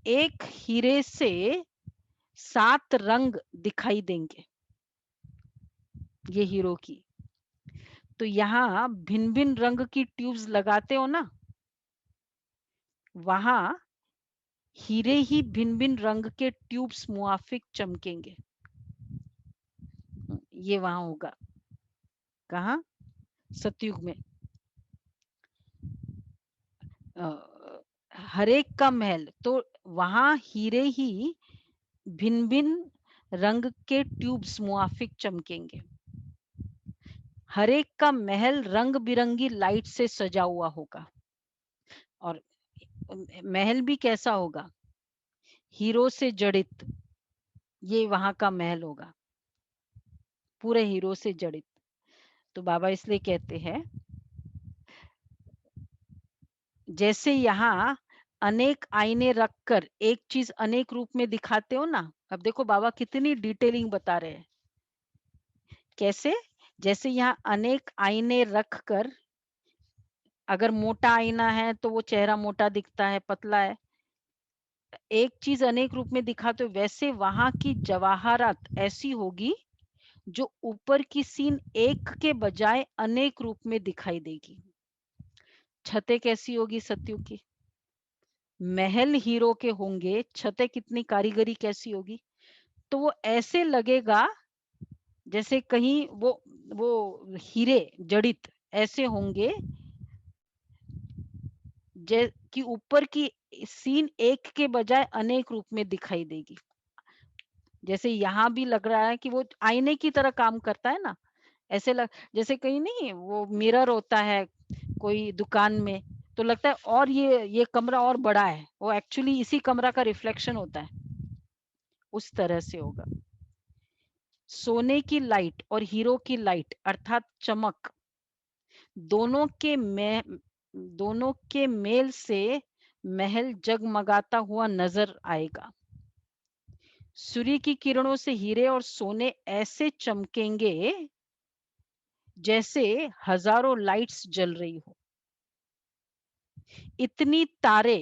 एक हीरे से 7 रंग दिखाई देंगे ये हीरो की। तो यहाँ भिन्न भिन्न रंग की ट्यूब्स लगाते हो ना, वहां हीरे ही भिन्न भिन्न रंग के ट्यूब्स मुआफिक चमकेंगे, ये वहां होगा। कहा? सतयुग में हर एक का महल, तो वहां हीरे ही भिन्न भिन्न रंग के ट्यूब्स मुआफिक चमकेंगे। हर एक का महल रंग बिरंगी लाइट से सजा हुआ होगा, और महल भी कैसा होगा, हीरो से जड़ित, ये वहां का महल होगा, पूरे हीरो से जड़ित। तो बाबा इसलिए कहते हैं जैसे यहाँ अनेक आईने रखकर एक चीज अनेक रूप में दिखाते हो ना, अब देखो बाबा कितनी डिटेलिंग बता रहे हैं, कैसे, जैसे यहाँ अनेक आईने रख कर, अगर मोटा आईना है तो वो चेहरा मोटा दिखता है, पतला है, एक चीज अनेक रूप में दिखाते हो, वैसे वहां की जवाहरात ऐसी होगी जो ऊपर की सीन एक के बजाय अनेक रूप में दिखाई देगी। छतें कैसी होगी सत्युग की? महल हीरो के होंगे, छतें कितनी कारीगरी कैसी होगी, तो वो ऐसे लगेगा जैसे कहीं वो हीरे जड़ित ऐसे होंगे कि ऊपर की सीन एक के बजाय अनेक रूप में दिखाई देगी। जैसे यहाँ भी लग रहा है कि वो आईने की तरह काम करता है ना, ऐसे जैसे कहीं नहीं वो मिरर होता है कोई दुकान में, तो लगता है और ये कमरा और बड़ा है, वो एक्चुअली इसी कमरा का रिफ्लेक्शन होता है। उस तरह से होगा। सोने की लाइट और हीरो की लाइट अर्थात चमक, दोनों के मेल से महल जगमगाता हुआ नजर आएगा। सूर्य की किरणों से हीरे और सोने ऐसे चमकेंगे जैसे हजारों लाइट्स जल रही हो। इतनी तारे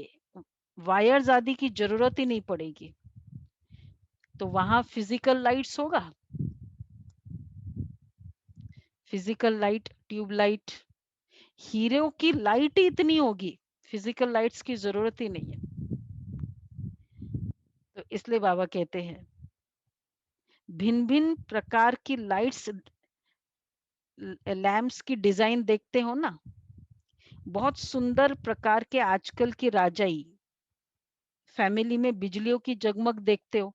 वायर्स आदि की जरूरत ही नहीं पड़ेगी। तो वहां फिजिकल लाइट्स होगा, physical light, tube light. Hero की लाइट ही इतनी होगी, फिजिकल लाइट्स की जरूरत ही नहीं है। तो इसलिए बाबा कहते हैं भिन्न भिन्न प्रकार की लाइट्स, लैंप्स की डिजाइन देखते हो ना, बहुत सुंदर प्रकार के आजकल की राजाई फैमिली में बिजलियों की जगमग देखते हो,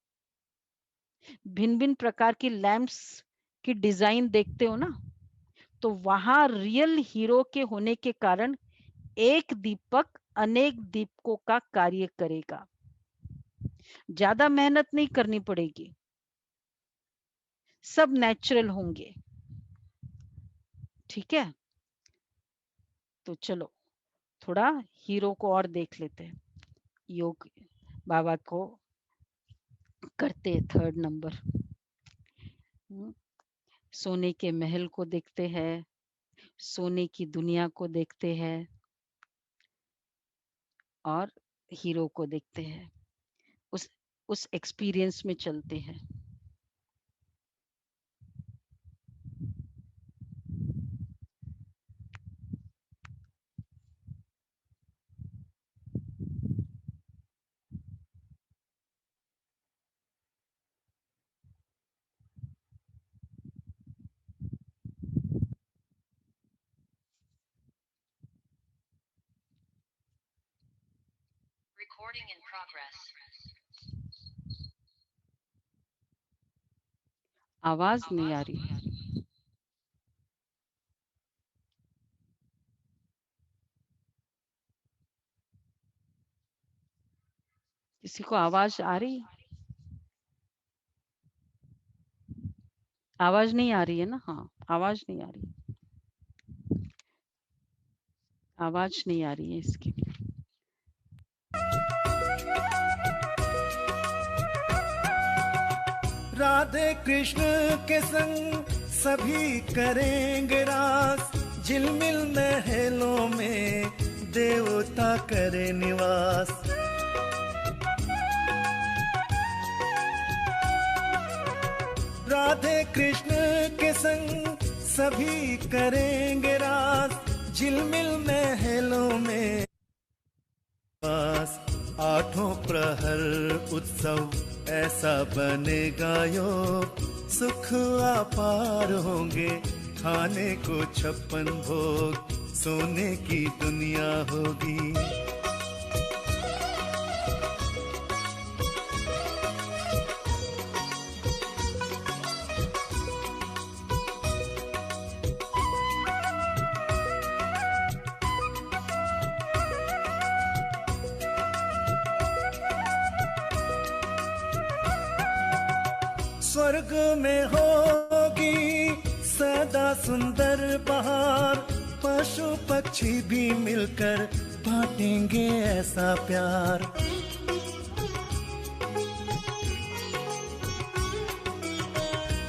भिन्न भिन्न प्रकार की लैंप्स की डिजाइन देखते हो ना, तो वहां रियल हीरो के होने के कारण एक दीपक अनेक दीपकों का कार्य करेगा। ज्यादा मेहनत नहीं करनी पड़ेगी, सब नेचुरल होंगे। ठीक है, तो चलो थोड़ा हीरो को और देख लेते हैं। योग बाबा को करते 3rd नंबर। सोने के महल को देखते हैं, सोने की दुनिया को देखते हैं और हीरो को देखते हैं, उस एक्सपीरियंस में चलते हैं। Recording in progress. आवाज नहीं आ रही। किसी को आवाज आ रही? आवाज नहीं आ रही है ना? हाँ, आवाज नहीं आ रही, आवाज नहीं आ रही है इसकी। राधे कृष्ण के संग सभी करेंगे रास, झिलमिल महलों में देवता करे निवास। राधे कृष्ण के संग सभी करेंगे रास, झिलमिल महलों में पास। आठों प्रहर उत्सव ऐसा बनेगा यो, सुख अपार होंगे, खाने को 56 भोग, सोने की दुनिया होगी। स्वर्ग में होगी सदा सुंदर बहार, पशु पक्षी भी मिलकर बांटेंगे ऐसा प्यार।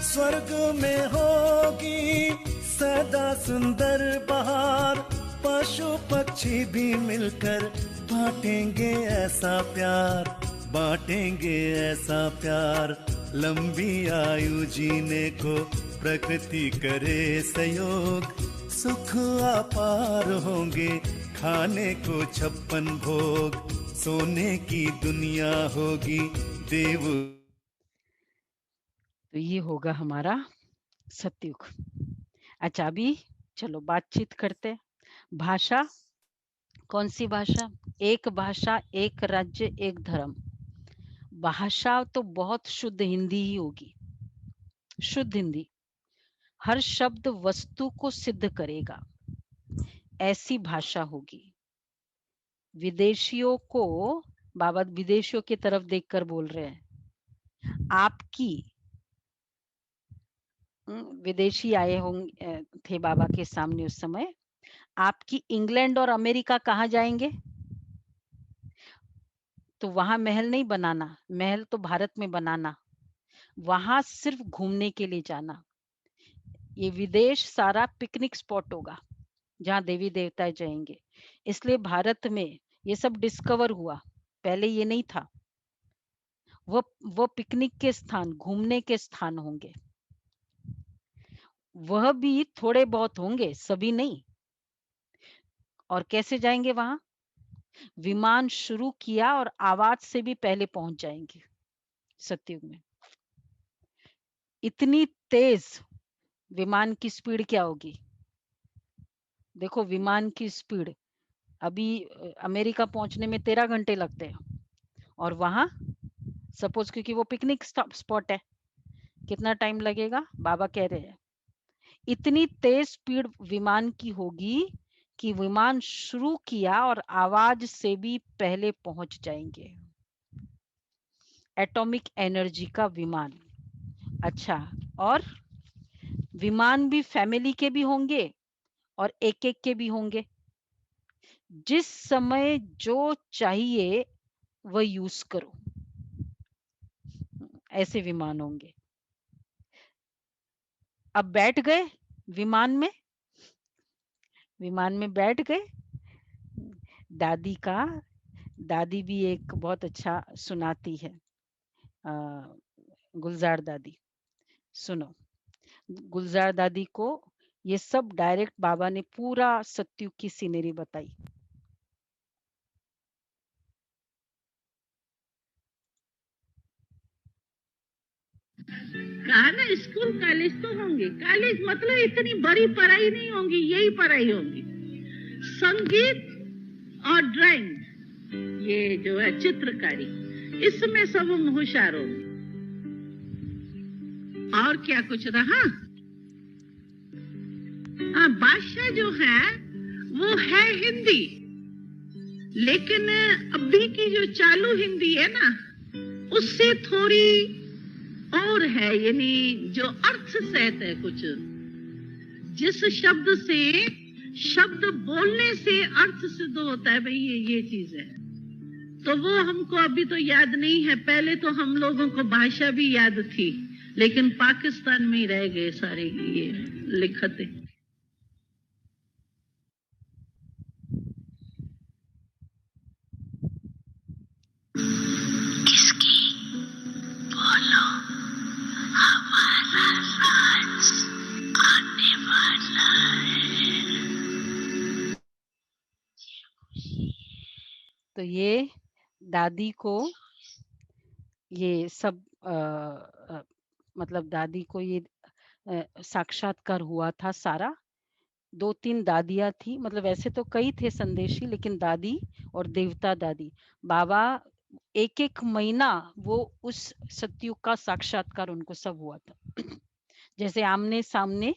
स्वर्ग में होगी सदा सुंदर बहार, पशु पक्षी भी मिलकर बांटेंगे ऐसा प्यार। बांटेंगे ऐसा प्यार, लंबी आयु जीने को प्रकृति करे सहयोग, सुख अपार होंगे खाने को 56 भोग, सोने की दुनिया होगी देव। तो ये होगा हमारा सतयुग। अच्छा, अभी चलो बातचीत करते हैं। भाषा, कौन सी भाषा? एक भाषा, एक राज्य, एक धर्म। भाषा तो बहुत शुद्ध हिंदी ही होगी, शुद्ध हिंदी। हर शब्द वस्तु को सिद्ध करेगा, ऐसी भाषा होगी। विदेशियों को, बाबा विदेशियों की तरफ देखकर बोल रहे हैं, आपकी, विदेशी आए होंगे थे बाबा के सामने उस समय, आपकी इंग्लैंड और अमेरिका कहाँ जाएंगे? तो वहां महल नहीं बनाना, महल तो भारत में बनाना, वहां सिर्फ घूमने के लिए जाना। ये विदेश सारा पिकनिक स्पॉट होगा जहाँ देवी देवता जाएंगे। इसलिए भारत में ये सब डिस्कवर हुआ, पहले ये नहीं था। वो पिकनिक के स्थान, घूमने के स्थान होंगे। वह भी थोड़े बहुत होंगे, सभी नहीं। और कैसे जाएंगे वहां? विमान शुरू किया और आवाज से भी पहले पहुंच जाएंगे सतयुग में। इतनी तेज विमान की स्पीड क्या होगी? देखो विमान की स्पीड, अभी अमेरिका पहुंचने में 13 घंटे लगते हैं, और वहां सपोज, क्योंकि वो पिकनिक स्पॉट है, कितना टाइम लगेगा? बाबा कह रहे हैं इतनी तेज स्पीड विमान की होगी कि विमान शुरू किया और आवाज से भी पहले पहुंच जाएंगे। एटॉमिक एनर्जी का विमान। अच्छा, और विमान भी फैमिली के भी होंगे और एक एक के भी होंगे। जिस समय जो चाहिए वह यूज करो, ऐसे विमान होंगे। अब बैठ गए विमान में, विमान में बैठ गए। दादी भी एक बहुत अच्छा सुनाती है, गुलजार दादी। सुनो, गुलजार दादी को ये सब डायरेक्ट बाबा ने पूरा सतयुग की सीनरी बताई। कहा ना, स्कूल कॉलेज तो होंगे। कॉलेज मतलब इतनी बड़ी पढ़ाई नहीं होंगी, यही पढ़ाई होगी। संगीत और ड्राइंग, ये जो है चित्रकारी, इसमें सब हम होशियार होंगे। और क्या कुछ रहा? भाषा जो है वो है हिंदी, लेकिन अभी की जो चालू हिंदी है ना, उससे थोड़ी और है, यानी जो अर्थ सहित है कुछ। जिस शब्द से, शब्द बोलने से अर्थ सिद्ध होता है, भाई ये चीज है, तो वो हमको अभी तो याद नहीं है। पहले तो हम लोगों को भाषा भी याद थी, लेकिन पाकिस्तान में ही रह गए सारे ये लिखते। तो ये दादी को ये सब मतलब दादी को ये साक्षात्कार हुआ था सारा। 2-3 दादियां थी, मतलब वैसे तो कई थे संदेशी, लेकिन दादी और देवता दादी, बाबा एक एक महीना वो उस सतयुग का साक्षात्कार उनको सब हुआ था। जैसे आमने सामने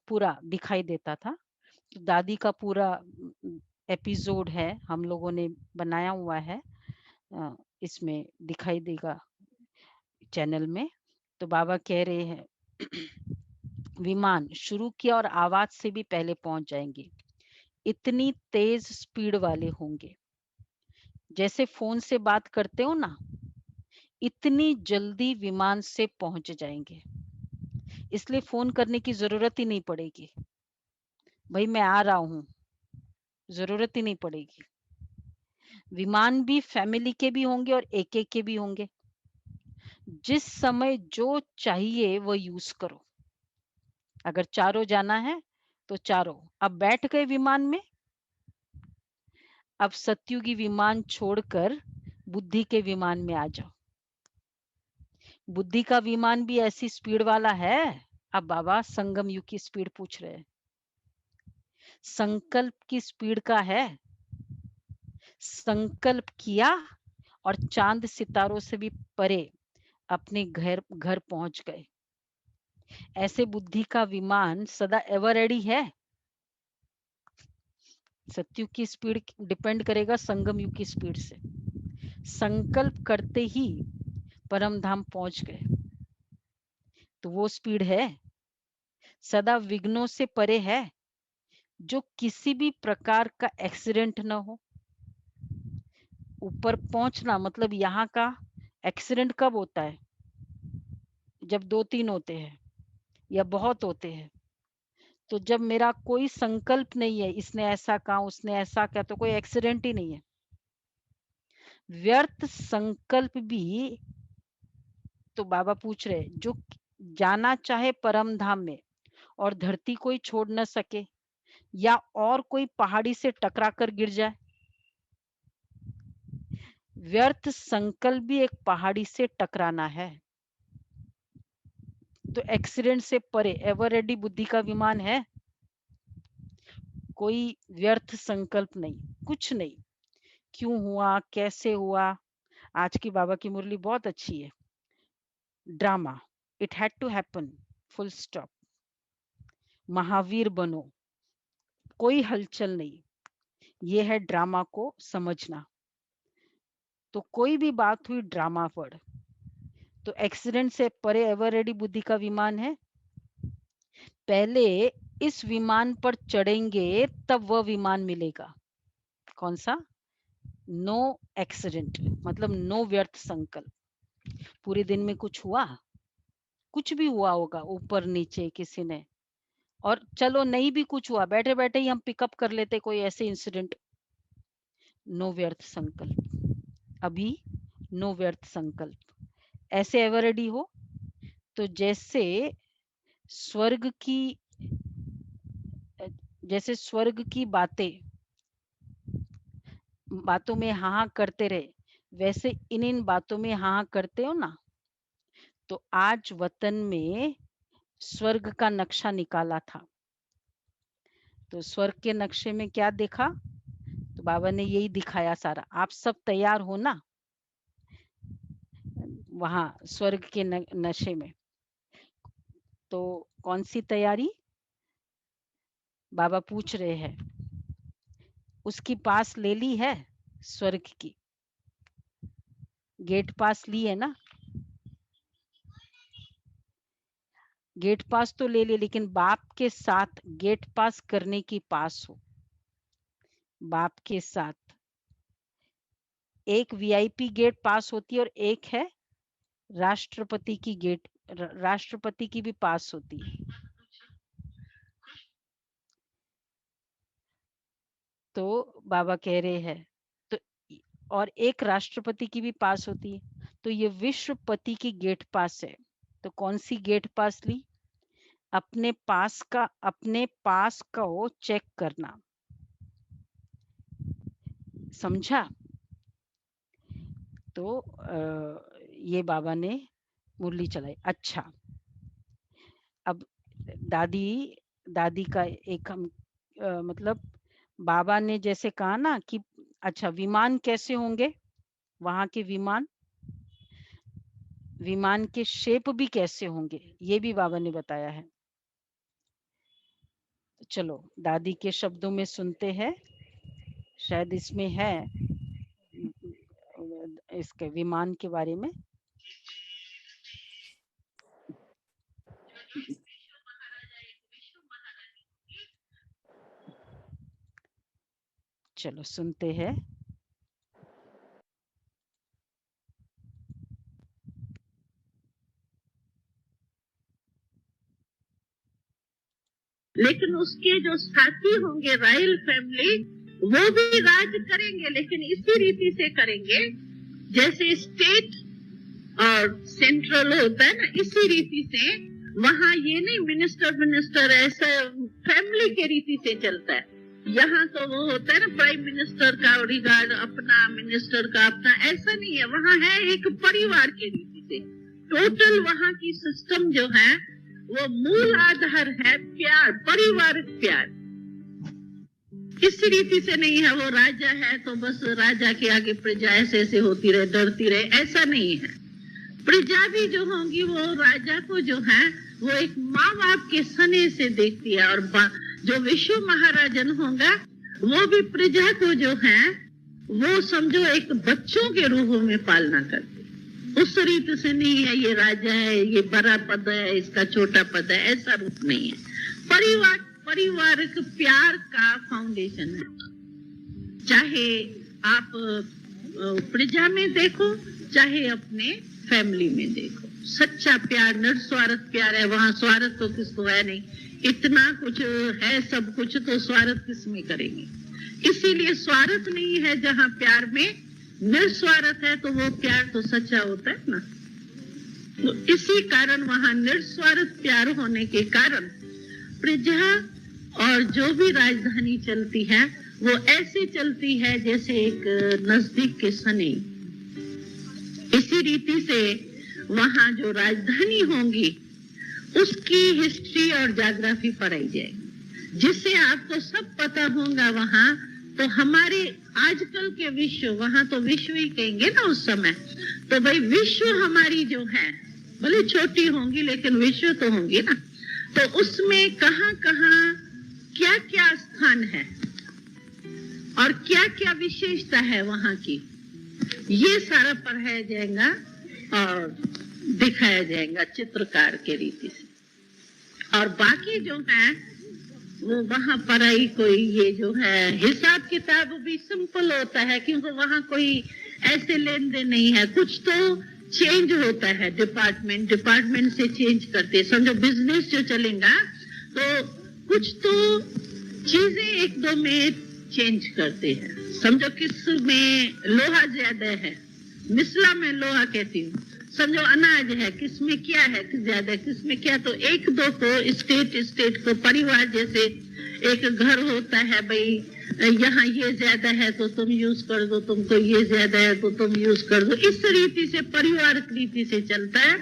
पूरा दिखाई देता था। तो दादी का पूरा एपिसोड है, हम लोगों ने बनाया हुआ है, इसमें दिखाई देगा चैनल में। तो बाबा कह रहे हैं विमान शुरू किया और आवाज से भी पहले पहुंच जाएंगे। इतनी तेज स्पीड वाले होंगे, जैसे फोन से बात करते हो ना, इतनी जल्दी विमान से पहुंच जाएंगे। इसलिए फोन करने की जरूरत ही नहीं पड़ेगी, भाई मैं आ रहा हूं, जरूरत ही नहीं पड़ेगी। विमान भी फैमिली के भी होंगे और एक एक के भी होंगे। जिस समय जो चाहिए वो यूज करो। अगर चारों जाना है तो चारों। अब बैठ गए विमान में, अब सत्युगी विमान छोड़कर बुद्धि के विमान में आ जाओ। बुद्धि का विमान भी ऐसी स्पीड वाला है। अब बाबा संगम युग की स्पीड पूछ रहे हैं, संकल्प की स्पीड का है। संकल्प किया और चांद सितारों से भी परे अपने घर घर पहुंच गए। ऐसे बुद्धि का विमान सदा एवर रेडी है। सत्युग की स्पीड डिपेंड करेगा संगम युग की स्पीड से। संकल्प करते ही परम धाम पहुंच गए, तो वो स्पीड है। सदा विघ्नों से परे है, जो किसी भी प्रकार का एक्सीडेंट न हो। ऊपर पहुंचना मतलब यहाँ का एक्सीडेंट कब होता है? जब 2-3 होते हैं या बहुत होते हैं। तो जब मेरा कोई संकल्प नहीं है, इसने ऐसा कहा उसने ऐसा कहा, तो कोई एक्सीडेंट ही नहीं है। व्यर्थ संकल्प भी तो बाबा पूछ रहे, जो जाना चाहे परम धाम में और धरती कोई छोड़ न सके, या और कोई पहाड़ी से टकरा कर गिर जाए। व्यर्थ संकल्प भी एक पहाड़ी से टकराना है। तो एक्सीडेंट से परे एवर रेडी बुद्धि का विमान है। कोई व्यर्थ संकल्प नहीं, कुछ नहीं। क्यों हुआ, कैसे हुआ। आज की बाबा की मुरली बहुत अच्छी है। Drama, it had to happen, full stop. Mahavir बनो, कोई हलचल नहीं। ये है ड्रामा को समझना। तो कोई भी बात हुई ड्रामा वर्ड, तो एक्सीडेंट से परे एवर रेडी बुद्धि का विमान है। पहले इस विमान पर चढ़ेंगे तब वह विमान मिलेगा। कौन सा? नो एक्सीडेंट, मतलब नो व्यर्थ संकल्प। पूरे दिन में कुछ हुआ, कुछ भी हुआ होगा ऊपर नीचे किसी ने, और चलो नहीं भी कुछ हुआ, बैठे बैठे ही हम पिकअप कर लेते कोई ऐसे इंसिडेंट। नो व्यर्थ संकल्प। अभी नो व्यर्थ संकल्प। ऐसे एवर रेडी हो, तो स्वर्ग की जैसे स्वर्ग की बातों में हाँ करते रहे, वैसे इन बातों में हाँ करते हो ना। तो आज वतन में स्वर्ग का नक्शा निकाला था, तो स्वर्ग के नक्शे में क्या देखा? तो बाबा ने यही दिखाया सारा। आप सब तैयार हो ना वहां स्वर्ग के नशे में? तो कौन सी तैयारी बाबा पूछ रहे हैं? उसकी पास ले ली है स्वर्ग की, गेट पास ली है ना? गेट पास तो ले ली, लेकिन बाप के साथ गेट पास करने की पास हो। बाप के साथ एक वीआईपी गेट पास होती है और एक है राष्ट्रपति की गेट, राष्ट्रपति की भी पास होती है। तो बाबा कह रहे हैं, तो और एक राष्ट्रपति की भी पास होती है। तो ये विश्वपति की गेट पास है। तो कौन सी गेट पास ली? अपने पास का वो चेक करना। समझा? तो ये बाबा ने मुरली चलाई। अच्छा, अब दादी का एक हम मतलब बाबा ने जैसे कहा ना कि अच्छा विमान कैसे होंगे, वहां के विमान के शेप भी कैसे होंगे, ये भी बाबा ने बताया है। चलो दादी के शब्दों में सुनते हैं, शायद इसमें है इसके विमान के बारे में। चलो सुनते हैं। लेकिन उसके जो साथी होंगे रॉयल फैमिली, वो भी राज करेंगे, लेकिन इसी रीति से करेंगे जैसे स्टेट और सेंट्रल होता है ना, इसी रीति से। वहाँ ये नहीं मिनिस्टर ऐसा फैमिली के रीति से चलता है। यहाँ तो वो होता है ना, प्राइम मिनिस्टर का रिगार्ड अपना, मिनिस्टर का अपना, ऐसा नहीं है। वहाँ है एक परिवार के रीति से। टोटल वहाँ की सिस्टम जो है वो मूल आधार है प्यार, पारिवारिक प्यार। इस रीति से नहीं है वो राजा है तो बस राजा के आगे प्रजा ऐसे ऐसे होती रहे, डरती रहे, ऐसा नहीं है। प्रजा भी जो होंगी वो राजा को जो है वो एक माँ बाप के स्नेह से देखती है, और जो विश्व महाराजन होगा वो भी प्रजा को जो है वो समझो एक बच्चों के रूप में पालना करते। उस रीति से नहीं है ये राजा है, ये बड़ा पद है, इसका छोटा पद है, ऐसा रूप नहीं है। पारिवारिक प्यार का फाउंडेशन है। चाहे आप प्रजा में देखो, चाहे अपने फैमिली में देखो, सच्चा प्यार, निस्वार्थ प्यार है। वहाँ स्वार्थ तो किसको है नहीं, इतना कुछ है सब कुछ, तो स्वार्थ किस में करेंगे। इसीलिए स्वार्थ नहीं है। जहाँ प्यार में निस्वार्थ है तो वो प्यार तो सच्चा होता है ना। तो इसी कारण वहाँ निस्वार्थ प्यार होने के कारण प्रजा और जो भी राजधानी चलती है वो ऐसे चलती है जैसे एक नजदीक के सने। इसी रीति से वहाँ जो राजधानी होंगी उसकी हिस्ट्री और ज्योग्राफी पढ़ाई जाएगी, जिससे आपको सब पता होगा। वहाँ तो हमारे आजकल के विश्व, वहाँ तो विश्व ही कहेंगे ना उस समय, तो भाई विश्व हमारी जो है भले छोटी होंगी लेकिन विश्व तो होंगी ना। तो उसमें कहाँ कहाँ क्या क्या स्थान है और क्या क्या विशेषता है वहाँ की, ये सारा पढ़ाया जाएगा और दिखाया जाएगा चित्रकार के रीति से। और बाकी जो है वो वहाँ पढ़ाई कोई ये जो है हिसाब किताब भी सिंपल होता है, क्योंकि वहाँ कोई ऐसे लेन देन नहीं है। कुछ तो चेंज होता है, डिपार्टमेंट से चेंज करते, समझो बिजनेस जो चलेगा तो कुछ तो चीजें एक दो में चेंज करते हैं। समझो किस में लोहा ज्यादा है, मिसला में लोहा कहती हूँ, समझो अनाज है, किस में क्या है, किस ज्यादा है, किस में क्या, तो एक दो को स्टेट को परिवार जैसे एक घर होता है, भाई यहाँ ये ज्यादा है तो तुम यूज कर दो, तुमको ये ज्यादा है तो तुम यूज कर दो। इस रीति से पारिवारिक रीति से चलता है।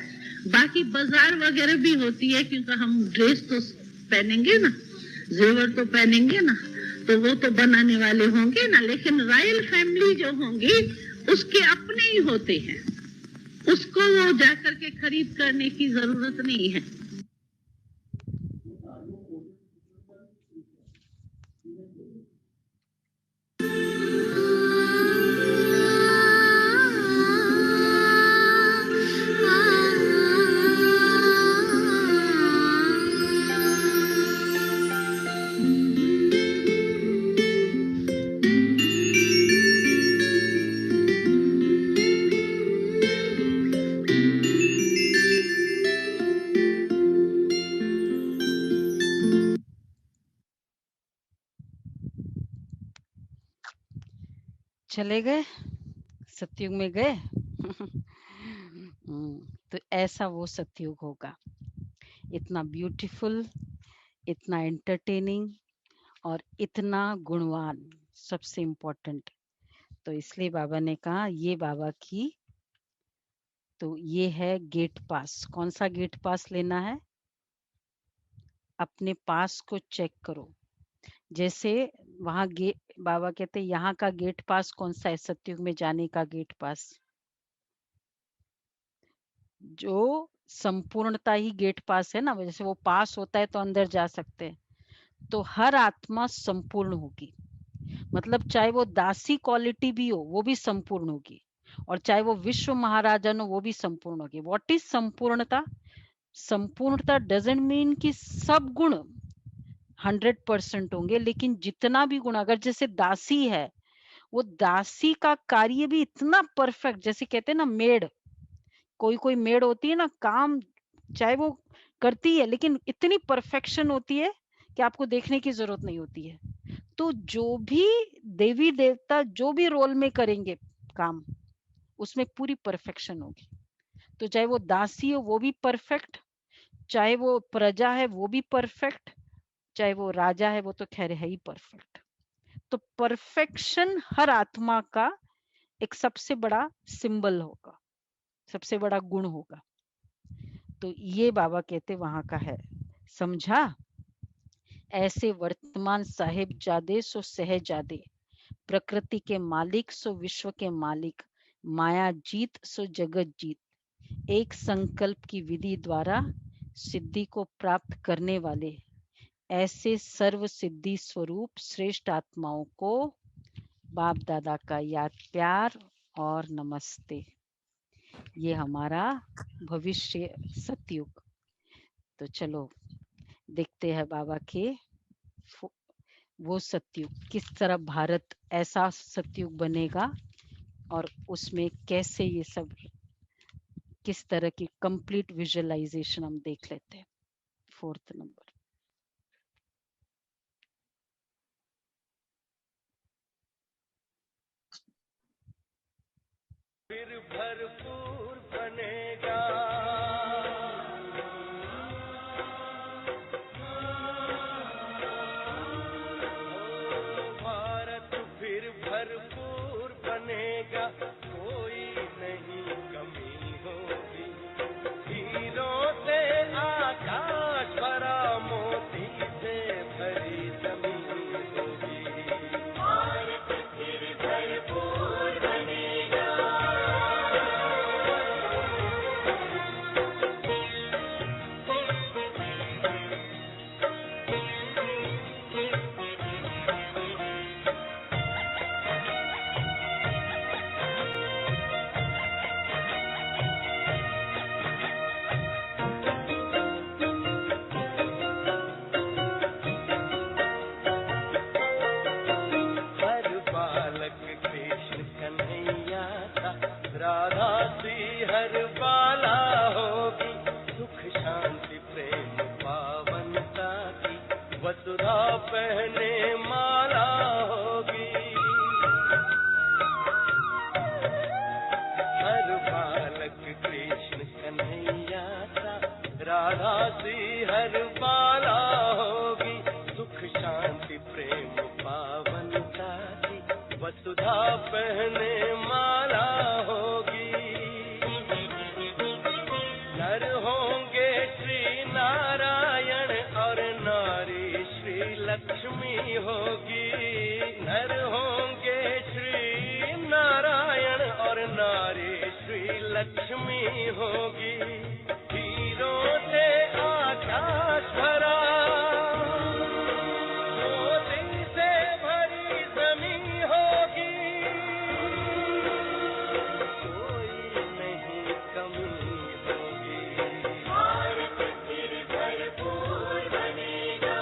बाकी बाजार वगैरह भी होती है, क्योंकि हम ड्रेस तो पहनेंगे ना, जेवर तो पहनेंगे ना, तो वो तो बनाने वाले होंगे ना। लेकिन रॉयल फैमिली जो होंगी उसके अपने ही होते हैं, उसको वो जाकर के खरीद करने की जरूरत नहीं है। चले गए, सतयुग में गए। तो ऐसा वो सतयुग होगा, इतना ब्यूटीफुल, इतना एंटरटेनिंग और इतना गुणवान, सबसे इम्पोर्टेंट। तो इसलिए बाबा ने कहा ये बाबा की, तो ये है गेट पास। कौन सा गेट पास लेना है? अपने पास को चेक करो। जैसे वहां बाबा कहते हैं यहाँ का गेट पास कौन सा है? सतयुग में जाने का गेट पास जो संपूर्णता ही गेट पास है ना। जैसे वो पास होता है तो अंदर जा सकते हैं। तो हर आत्मा संपूर्ण होगी, मतलब चाहे वो दासी क्वालिटी भी हो वो भी संपूर्ण होगी, और चाहे वो विश्व महाराजन हो वो भी संपूर्ण होगी। व्हाट इज संपूर्णता? संपूर्णता डजंट मीन कि सब गुण 100% होंगे, लेकिन जितना भी गुण, अगर जैसे दासी है, वो दासी का कार्य भी इतना परफेक्ट, जैसे कहते हैं ना मेड, कोई मेड होती है ना, काम चाहे वो करती है लेकिन इतनी परफेक्शन होती है कि आपको देखने की जरूरत नहीं होती है। तो जो भी देवी देवता जो भी रोल में करेंगे काम, उसमें पूरी परफेक्शन होगी। तो चाहे वो दासी हो वो भी परफेक्ट, चाहे वो प्रजा है वो भी परफेक्ट, चाहे वो राजा है वो तो खैर है ही परफेक्ट। तो परफेक्शन हर आत्मा का एक सबसे बड़ा सिंबल होगा, सबसे बड़ा गुण होगा। तो ये बाबा कहते वहां का है, समझा? ऐसे वर्तमान साहेब जादे सो सहजादे, प्रकृति के मालिक सो विश्व के मालिक, माया जीत सो जगत जीत, एक संकल्प की विधि द्वारा सिद्धि को प्राप्त करने वाले ऐसे सर्व सिद्धि स्वरूप श्रेष्ठ आत्माओं को बाप दादा का याद प्यार और नमस्ते। ये हमारा भविष्य सतयुग। तो चलो देखते हैं बाबा के वो सतयुग किस तरह भारत ऐसा सतयुग बनेगा और उसमें कैसे ये सब किस तरह की कंप्लीट विजुअलाइजेशन हम देख लेते हैं। 4th number. फिर भरपूर बनेगा, भारत फिर भरपूर बनेगा, कोई नहीं कमी होगी, हीरों से आकाश भरा, मोती से भरी जमीन होगी, भारत फिर भरपूर बनेगा। हर बालक कृष्ण कन्हैया था, राधा सी हर बाला होगी, सुख शांति प्रेम पावनता की, वसुधा पहने माला होगी। हर बालक कृष्ण कन्हैया था, राधा सी हर बाला होगी, सुख शांति प्रेम पावनता की, वसुधा पहने माला होगी। नर होंगे श्री नारायण और नारी श्री लक्ष्मी होगी, नर होंगे श्री नारायण और नारी श्री लक्ष्मी होगी, हीरों से आकाश भरा, मोती से भरी जमीन होगी, कोई नहीं कमी होगी, भारत फिर भरपूर बनेगा।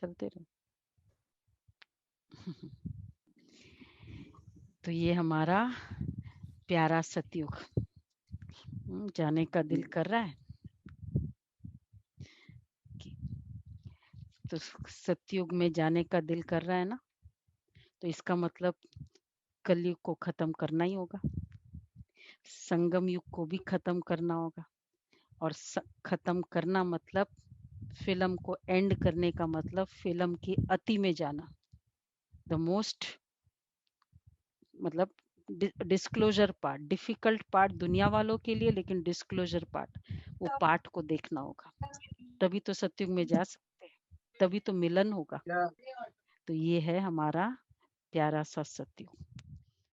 चलते रहो। तो ये हमारा प्यारा सतयुग। जाने का दिल कर रहा है। तो सतयुग में जाने का दिल कर रहा है ना, तो इसका मतलब कलयुग को खत्म करना ही होगा, संगम युग को भी खत्म करना होगा। और खत्म करना मतलब फिल्म को एंड करने का मतलब फिल्म की अति में जाना। द मोस्ट मतलब डिस्क्लोजर पार्ट, डिफिकल्ट पार्ट दुनिया वालों के लिए, लेकिन डिस्क्लोजर पार्ट, वो पार्ट को देखना होगा, तभी तो सतयुग में जा सकते हैं, तभी तो मिलन होगा। तो ये है हमारा प्यारा सा सतयुग।